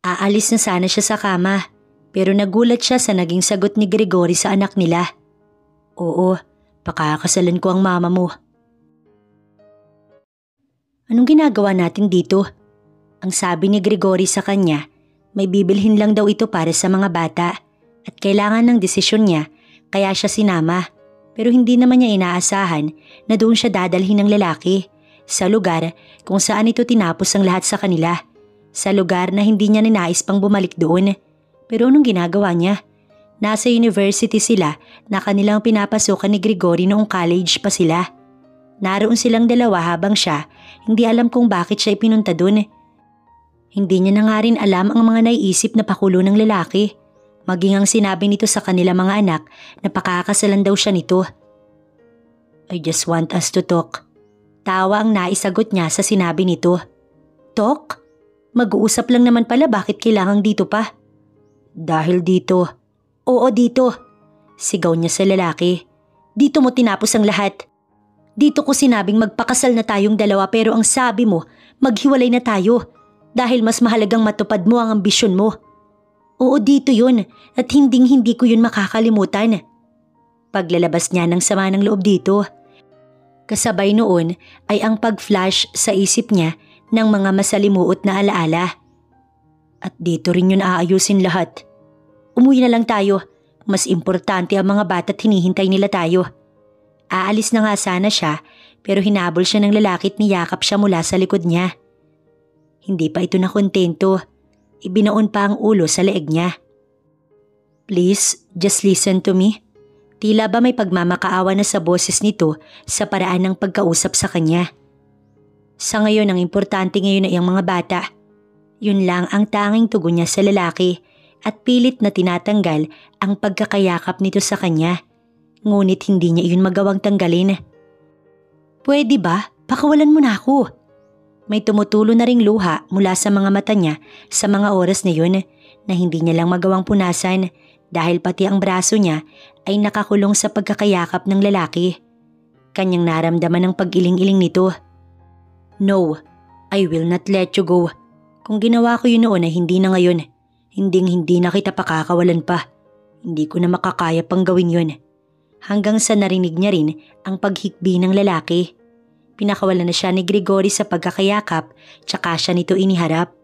[SPEAKER 1] Aalis na sana siya sa kama, pero nagulat siya sa naging sagot ni Gregory sa anak nila. Oo. Pakakasalan ko ang mama mo. Anong ginagawa natin dito? Ang sabi ni Gregory sa kanya, may bibilhin lang daw ito para sa mga bata at kailangan ng desisyon niya kaya siya sinama. Pero hindi naman niya inaasahan na doon siya dadalhin ng lalaki sa lugar kung saan ito tinapos ang lahat sa kanila. Sa lugar na hindi niya ninais pang bumalik doon. Pero anong ginagawa niya? Nasa university sila na kanilang pinapasukan ni Gregory noong college pa sila. Naroon silang 2 habang siya, hindi alam kung bakit siya ipinunta dun. Hindi niya na nga rin alam ang mga naiisip na pakulo ng lalaki. Maging ang sinabi nito sa kanila mga anak na pakakasalan daw siya nito. I just want us to talk. Tawa ang naisagot niya sa sinabi nito. Talk? Mag-uusap lang naman pala, bakit kailangang dito pa? Dahil dito. Oo, dito. Sigaw niya sa lalaki. Dito mo tinapos ang lahat. Dito ko sinabing magpakasal na tayong dalawa pero ang sabi mo, maghiwalay na tayo. Dahil mas mahalagang matupad mo ang ambisyon mo. Oo, dito yun at hindi ko yun makakalimutan. Paglalabas niya ng sama ng loob dito. Kasabay noon ay ang pag-flash sa isip niya ng mga masalimuot na alaala. At dito rin yun aayusin lahat. Umuwi na lang tayo. Mas importante ang mga bata't hinihintay nila tayo. Aalis na nga sana siya pero hinabol siya ng lalaki at niyakap siya mula sa likod niya. Hindi pa ito nakontento. Ibinaon pa ang ulo sa leeg niya. Please, just listen to me. Tila ba may pagmamakaawa na sa boses nito sa paraan ng pagkausap sa kanya. Sa ngayon, ang importante ngayon ay ang mga bata. Yun lang ang tanging tugon niya sa lalaki at pilit na tinatanggal ang pagkakayakap nito sa kanya. Ngunit hindi niya iyon magawang tanggalin. Pwede ba? Pakawalan mo na ako. May tumutulo na ring luha mula sa mga mata niya sa mga oras na yun na hindi niya lang magawang punasan dahil pati ang braso niya ay nakakulong sa pagkakayakap ng lalaki. Kanyang naramdaman ang pag-iling-iling nito. No, I will not let you go. Kung ginawa ko yun noon ay hindi na ngayon. Hindi na kita pakakawalan pa. Hindi ko na makakaya pang gawin yun. Hanggang sa narinig niya rin ang paghikbi ng lalaki. Pinakawalan na siya ni Gregory sa pagkakayakap tsaka siya nito iniharap.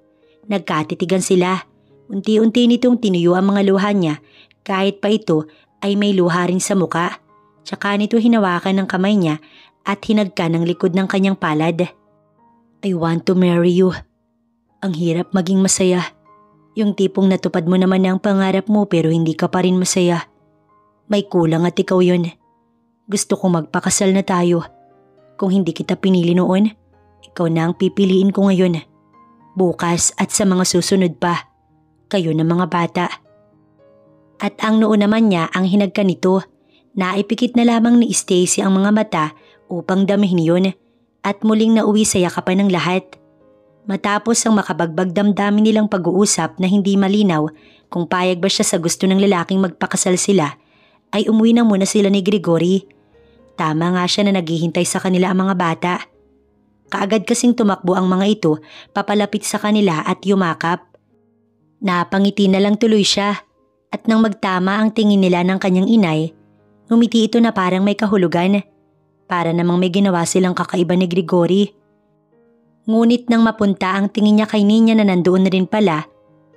[SPEAKER 1] Nagkatitigan sila. Unti-unti nitong tinuyo ang mga luha niya kahit pa ito ay may luha rin sa muka. Tsaka nito hinawakan ng kamay niya at hinagka ng likod ng kanyang palad. I want to marry you. Ang hirap maging masaya. Yung tipong natupad mo naman ang pangarap mo pero hindi ka pa rin masaya. May kulang at ikaw yun. Gusto ko magpakasal na tayo. Kung hindi kita pinili noon, ikaw na ang pipiliin ko ngayon. Bukas at sa mga susunod pa. Kayo na mga bata. At ang noo naman niya ang hinagka nito. Naipikit na lamang ni Stacy ang mga mata upang damihin yun at muling nauwi sa yakapan ng lahat. Matapos ang makabagbag damdamin nilang pag-uusap na hindi malinaw kung payag ba siya sa gusto ng lalaking magpakasal sila, ay umuwi na muna sila ni Gregory. Tama nga siya na naghihintay sa kanila ang mga bata. Kaagad kasing tumakbo ang mga ito papalapit sa kanila at yumakap. Napangiti na lang tuloy siya at nang magtama ang tingin nila ng kanyang inay, ngumiti ito na parang may kahulugan. Para namang may ginawa silang kakaiba ni Gregory. Ngunit nang mapunta ang tingin niya kay Nina na nandoon na rin pala,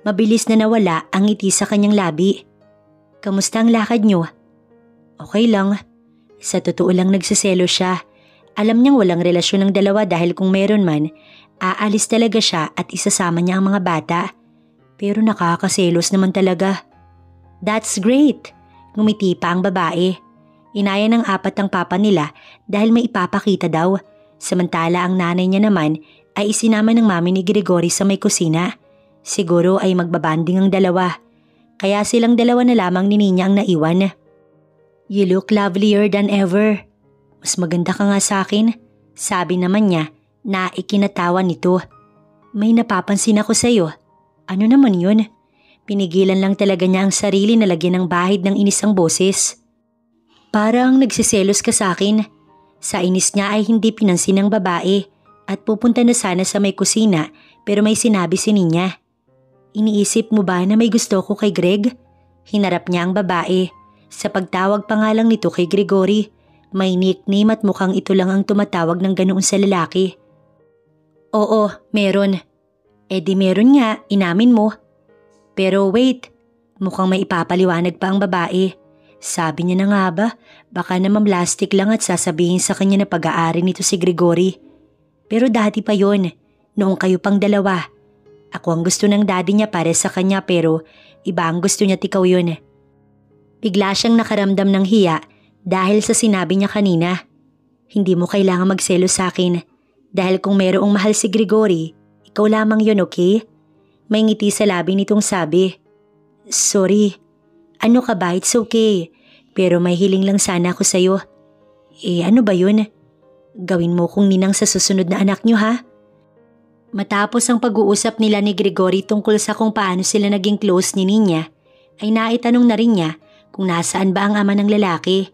[SPEAKER 1] mabilis na nawala ang ngiti sa kanyang labi. Kamusta ang lakad niyo? Okay lang. Sa totoo lang nagsiselo siya. Alam niyang walang relasyon ng dalawa dahil kung meron man, aalis talaga siya at isasama niya ang mga bata. Pero nakakaselos naman talaga. That's great! Ngumiti pa ang babae. Inaya ng apat ang papa nila dahil may ipapakita daw. Samantala ang nanay niya naman ay isinama ng mami ni Gregory sa may kusina. Siguro ay magbabanding ang dalawa. Kaya silang dalawa na lamang ni Nina ang naiwan. You look lovelier than ever. Mas maganda ka nga sa akin. Sabi naman niya na ikinatawa nito. May napapansin ako sa'yo. Ano naman yun? Pinigilan lang talaga niya ang sarili na lagyan ng bahid ng inis ang boses. Parang nagsiselos ka sa akin. Sa inis niya ay hindi pinansin ng babae at pupunta na sana sa may kusina pero may sinabi si Nina. Iniisip mo ba na may gusto ko kay Greg? Hinarap niya ang babae. Sa pagtawag pa nga lang nito kay Gregory, may nickname at mukhang ito lang ang tumatawag ng ganoon sa lalaki. Oo, meron. Di meron nga, inamin mo. Pero wait, mukhang may ipapaliwanag pa ang babae. Sabi niya na nga ba, baka naman plastic lang at sasabihin sa kanya na pag-aari nito si Gregory. Pero dati pa yon, noong kayo pang dalawa. Ako ang gusto ng daddy niya para sa kanya pero iba ang gusto niya at ikaw yun. Bigla siyang nakaramdam ng hiya dahil sa sinabi niya kanina. Hindi mo kailangan magselo sa akin dahil kung mayroong mahal si Gregory, ikaw lamang yun, okay? May ngiti sa labi nitong sabi. Sorry. Ano ka ba? It's okay. Pero may hiling lang sana ako sa'yo. Ano ba yun? Gawin mo kong ninang sa susunod na anak niyo ha? Matapos ang pag-uusap nila ni Gregory tungkol sa kung paano sila naging close ni Ninya, ay naitanong na rin niya kung nasaan ba ang ama ng lalaki.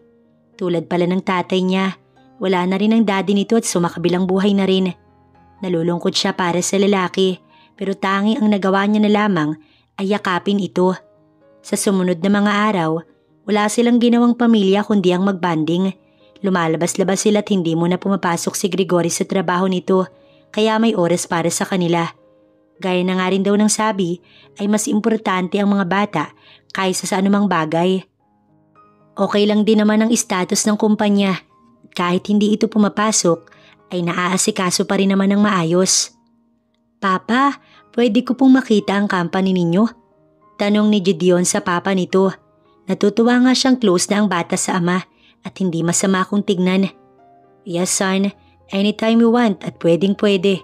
[SPEAKER 1] Tulad pala ng tatay niya, wala na rin ang daddy nito at sumakabilang buhay na rin. Nalulungkot siya para sa lalaki, pero tanging ang nagawa niya na lamang ay yakapin ito. Sa sumunod na mga araw, wala silang ginawang pamilya kundi ang magbanding. Lumalabas-labas sila at hindi mo na pumapasok si Gregory sa trabaho nito, kaya may oras para sa kanila. Gaya na nga rin daw ng sabi, ay mas importante ang mga bata kaysa sa anumang bagay. Okay lang din naman ang status ng kumpanya. Kahit hindi ito pumapasok, ay naaasikaso pa rin naman ng maayos. Papa, pwede ko pong makita ang company ninyo? Tanong ni Gideon sa papa nito. Natutuwa nga siyang close na ang bata sa ama at hindi masama kung tignan. Yes son, anytime you want at pwedeng-pwede.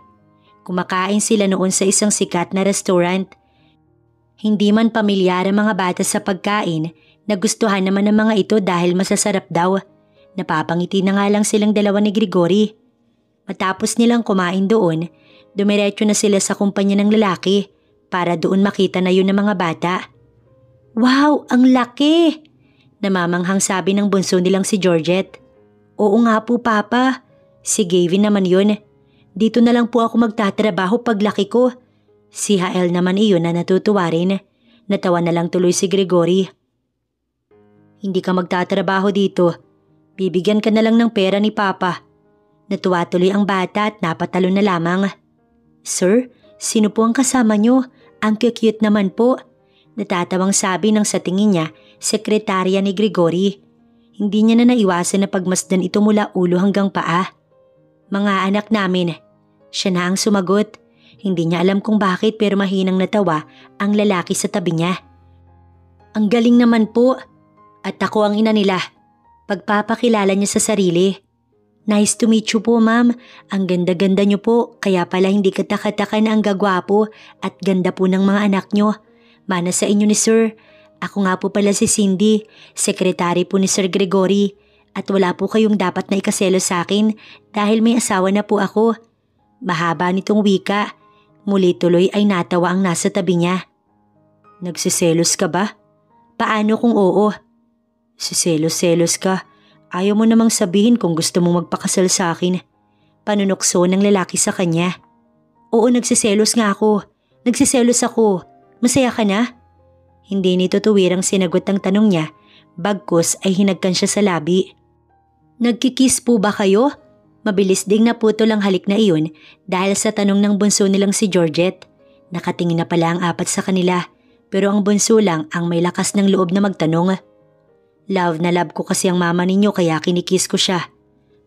[SPEAKER 1] Kumakain sila noon sa isang sikat na restaurant. Hindi man pamilyar ang mga bata sa pagkain, nagustuhan naman ng mga ito dahil masasarap daw. Napapangiti na nga lang silang dalawa ni Gregory. Matapos nilang kumain doon, dumiretso na sila sa kumpanya ng lalaki para doon makita na yun ng mga bata. Wow, ang laki! Namamanghang sabi ng bunso nilang si Georgette. Oo nga po papa, si Gavin naman yun. Dito na lang po ako magtatrabaho paglaki ko. Si Hael naman iyon na natutuwa rin. Natawa na lang tuloy si Gregory. Hindi ka magtatrabaho dito. Bibigyan ka na lang ng pera ni papa. Natuwa tuloy ang bata at napatalo na lamang. Sir, sino po ang kasama nyo? Ang cute naman po. Natatawang sabi ng sa tingin niya, sekretarya ni Gregory. Hindi niya na naiwasan na pagmasdan ito mula ulo hanggang paa. Mga anak namin. Siya na ang sumagot. Hindi niya alam kung bakit pero mahinang natawa ang lalaki sa tabi niya. Ang galing naman po. At ako ang ina nila. Pagpapakilala niya sa sarili. Nice to meet you po ma'am. Ang ganda-ganda niyo po. Kaya pala hindi katakataka na ang gagwapo at ganda po ng mga anak niyo. Mana sa inyo ni sir. Ako nga po pala si Cindy, sekretary po ni Sir Gregory. At wala po kayong dapat na ikaselo sa akin dahil may asawa na po ako. Mahaba nitong wika. Muli tuloy ay natawa ang nasa tabi niya. Nagsiselos ka ba? Paano kung oo? Siselos-selos ka. Ayaw mo namang sabihin kung gusto mong magpakasal sa akin. Panunokso ng lalaki sa kanya. Oo, nagsiselos nga ako. Nagsiselos ako. Masaya ka na? Hindi nito tuwirang sinagot ang tanong niya. Bagkus ay hinagkan siya sa labi. Nagkikiss po ba kayo? Mabilis ding naputol ang halik na iyon dahil sa tanong ng bunso nilang si Georgette. Nakatingin na pala ang apat sa kanila pero ang bunso lang ang may lakas ng loob na magtanong. Love na love ko kasi ang mama ninyo kaya kinikiss ko siya.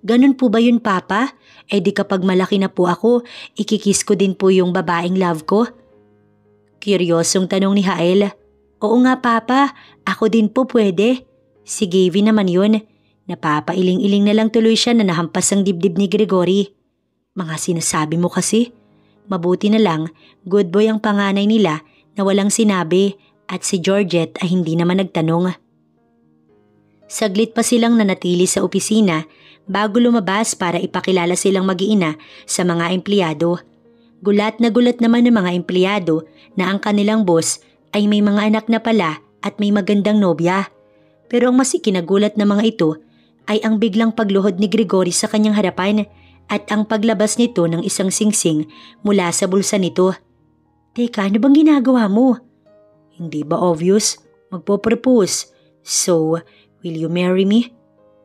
[SPEAKER 1] Ganun po ba yun papa? Eh di kapag malaki na po ako, ikikiss ko din po yung babaeng love ko? Kuryosong tanong ni Hael. Oo nga papa, ako din po pwede. Si Gavin naman yun. Napapailing-iling na lang tuloy siya na nahampas ang dibdib ni Gregory. Mga sinasabi mo kasi. Mabuti na lang, good boy ang panganay nila na walang sinabi at si Georgette ay hindi naman nagtanong. Saglit pa silang nanatili sa opisina bago lumabas para ipakilala silang mag-iina sa mga empleyado. Gulat na gulat naman ng mga empleyado na ang kanilang boss ay may mga anak na pala at may magandang nobya. Pero ang mas ikinagulat na mga ito ay ang biglang pagluhod ni Gregory sa kanyang harapan at ang paglabas nito ng isang singsing mula sa bulsa nito. Teka, ano bang ginagawa mo? Hindi ba obvious? Magpo-propose. So, will you marry me?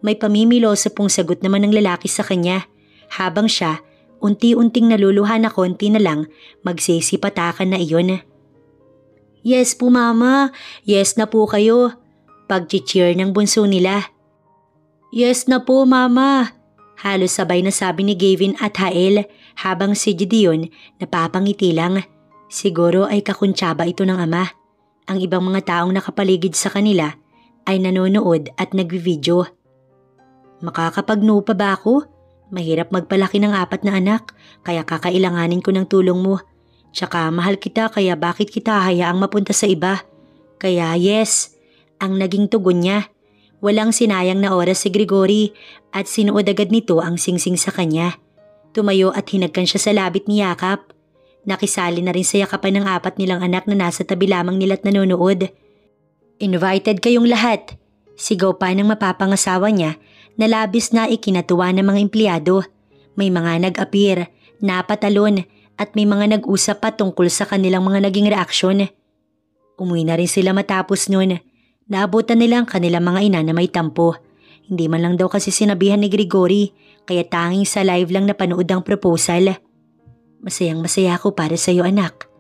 [SPEAKER 1] May pamimiloso pong sagot naman ng lalaki sa kanya habang siya unti-unting naluluha na konti na lang magsisipatakan na iyon. Yes po mama, yes na po kayo. Pag-cheer ng bunso nila. Yes na po mama. Halos sabay na sabi ni Gavin at Hael habang si Gideon napapangiti lang. Siguro ay kakuntsaba ito ng ama. Ang ibang mga taong nakapaligid sa kanila ay nanonood at nagvi-video. Makakapagno pa ba ako? Mahirap magpalaki ng 4 na anak kaya kakailanganin ko ng tulong mo. Tsaka mahal kita kaya bakit kita hayaang mapunta sa iba? Kaya yes, ang naging tugon niya. Walang sinayang na oras si Gregory at sinuod agad nito ang singsing sa kanya. Tumayo at hinagkan siya sa labit ni Yakap. Nakisali na rin sa yakapan ng 4 nilang anak na nasa tabi lamang nila't nanonood. Invited kayong lahat. Sigaw pa ng mapapangasawa niya na labis na ikinatuwa ng mga empleyado. May mga nag-appear, napatalon at may mga nag-usap pa tungkol sa kanilang mga naging reaksyon. Umuwi na rin sila matapos nun. Naabutan nila ang kanilang mga ina na may tampo. Hindi man lang daw kasi sinabihan ni Gregory kaya tanging sa live lang napanood ang proposal. Masayang masaya ako para sa iyo anak.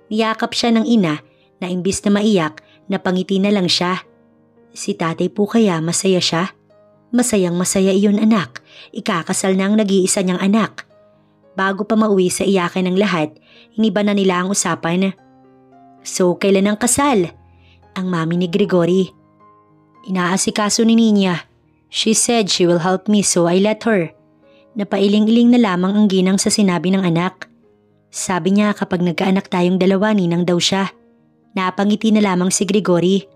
[SPEAKER 1] Niyakap siya ng ina na imbis na maiyak napangiti na lang siya. Si tatay po kaya masaya siya? Masayang masaya iyon anak. Ikakasal na ang nag-iisa niyang anak. Bago pa mauwi sa iyakan ng lahat, iniba na nila ang usapan. So kailan ang kasal? Ang mami ni Gregory. Inaasikaso ni Ninya. She said she will help me so I let her. Napailing-iling na lamang ang ginang sa sinabi ng anak. Sabi niya kapag nagkaanak tayong dalawa ninang daw siya. Napangiti na lamang si Gregory.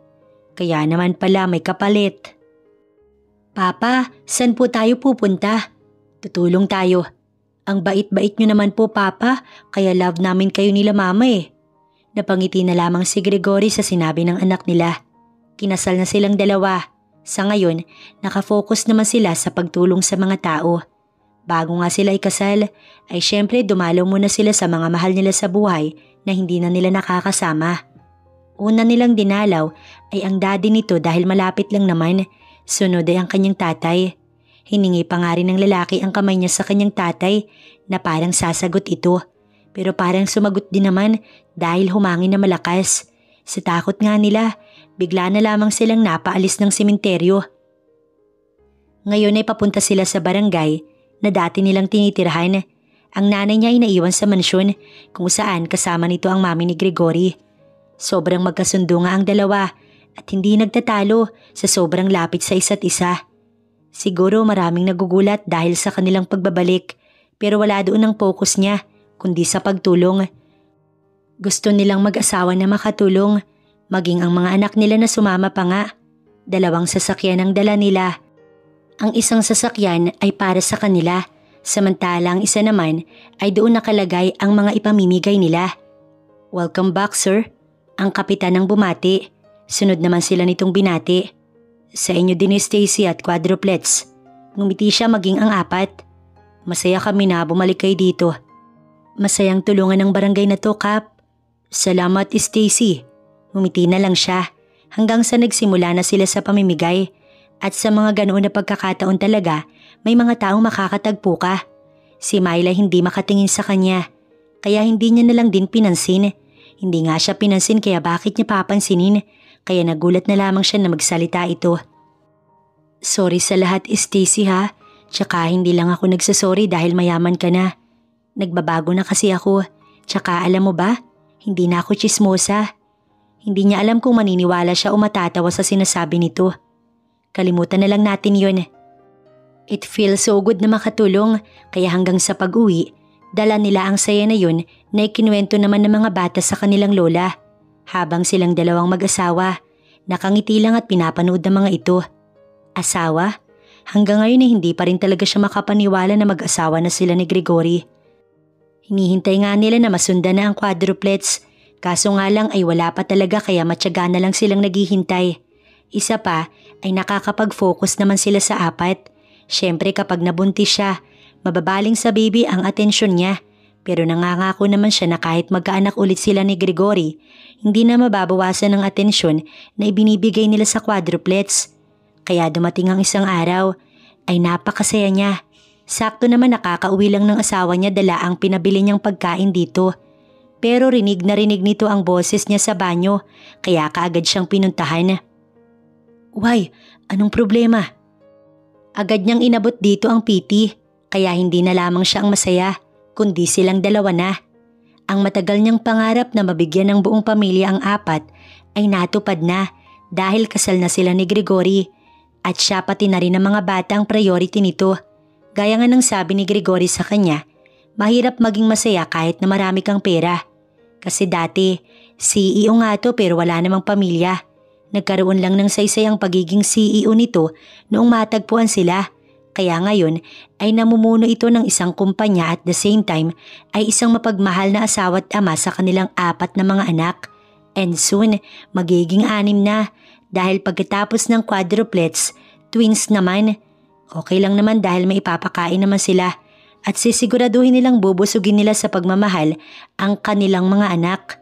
[SPEAKER 1] Kaya naman pala may kapalit. Papa, saan po tayo pupunta? Tutulong tayo. Ang bait-bait niyo naman po papa, kaya love namin kayo nila mama eh. Napangiti na lamang si Gregory sa sinabi ng anak nila. Kinasal na silang dalawa. Sa ngayon, nakafocus naman sila sa pagtulong sa mga tao. Bago nga sila ikasal, ay syempre dumalaw muna sila sa mga mahal nila sa buhay na hindi na nila nakakasama. Una nilang dinalaw ay ang daddy nito dahil malapit lang naman, sunod ay ang kanyang tatay. Hiningi pa nga rin ng lalaki ang kamay niya sa kanyang tatay na parang sasagot ito. Pero parang sumagot din naman dahil humangin na malakas. Sa takot nga nila, bigla na lamang silang napaalis ng sementeryo. Ngayon ay papunta sila sa barangay na dati nilang tinitirhan. Ang nanay niya ay naiwan sa mansyon kung saan kasama nito ang mami ni Gregory. Sobrang magkasundo nga ang dalawa at hindi nagtatalo sa sobrang lapit sa isa't isa. Siguro maraming nagugulat dahil sa kanilang pagbabalik pero wala doon ang focus niya kundi sa pagtulong. Gusto nilang mag-asawa na makatulong, maging ang mga anak nila na sumama pa nga. 2 sasakyan ang dala nila. Ang isang sasakyan ay para sa kanila, samantalang isa naman ay doon nakalagay ang mga ipamimigay nila. Welcome back sir, ang kapitan ang bumati. Sunod naman sila nitong binati. Sa inyo din ni Stacy at quadruplets. Ngumiti siya maging ang 4. Masaya kami na bumalik kayo dito. Masayang tulungan ng barangay na to, Kap. Salamat, Stacy. Ngumiti na lang siya hanggang sa nagsimula na sila sa pamimigay. At sa mga ganoon na pagkakataon talaga, may mga taong makakatagpo ka. Si Myla hindi makatingin sa kanya, kaya hindi niya na lang din pinansin. Hindi nga siya pinansin kaya bakit niya papansinin, kaya nagulat na lamang siya na magsalita ito. Sorry sa lahat, Stacy ha. Tsaka hindi lang ako nagsasorry dahil mayaman ka na. Nagbabago na kasi ako. Tsaka alam mo ba, hindi na ako tsismosa. Hindi niya alam kung maniniwala siya o matatawa sa sinasabi nito. Kalimutan na lang natin yun. It feels so good na makatulong kaya hanggang sa pag-uwi, dala nila ang saya na yun na ikinuwento naman ng mga bata sa kanilang lola. Habang silang 2 mag-asawa, nakangiti lang at pinapanood ng mga ito. Asawa? Hanggang ngayon ay hindi pa rin talaga siya makapaniwala na mag-asawa na sila ni Gregory. Hinihintay nga nila na masundan na ang quadruplets, kaso nga lang ay wala pa talaga kaya matyaga na lang silang naghihintay. Isa pa ay nakakapag-focus naman sila sa 4. Siyempre kapag nabuntis siya, mababaling sa baby ang atensyon niya. Pero nangangako naman siya na kahit magkaanak ulit sila ni Gregory, hindi na mababawasan ang atensyon na ibinibigay nila sa quadruplets. Kaya dumating ang isang araw, ay napakasaya niya. Sakto naman nakakauwi lang ng asawa niya dala ang pinabili niyang pagkain dito. Pero rinig na rinig nito ang boses niya sa banyo, kaya kaagad siyang pinuntahan. Why? Anong problema? Agad niyang inabot dito ang PT, kaya hindi na lamang siya ang masaya, kundi silang 2 na. Ang matagal niyang pangarap na mabigyan ng buong pamilya ang 4 ay natupad na dahil kasal na sila ni Gregory at siya pati na rin ang mga bata ang priority nito. Gaya nga ng sabi ni Gregory sa kanya, mahirap maging masaya kahit na marami kang pera. Kasi dati, CEO nga to pero wala namang pamilya. Nagkaroon lang ng saysay ang pagiging CEO nito noong matagpuan sila. Kaya ngayon ay namumuno ito ng isang kumpanya at the same time ay isang mapagmahal na asawa at ama sa kanilang 4 na mga anak. And soon, magiging 6 na dahil pagkatapos ng quadruplets, twins naman. Okay lang naman dahil may ipapakain naman sila at sisiguraduhin nilang bubusugin nila sa pagmamahal ang kanilang mga anak.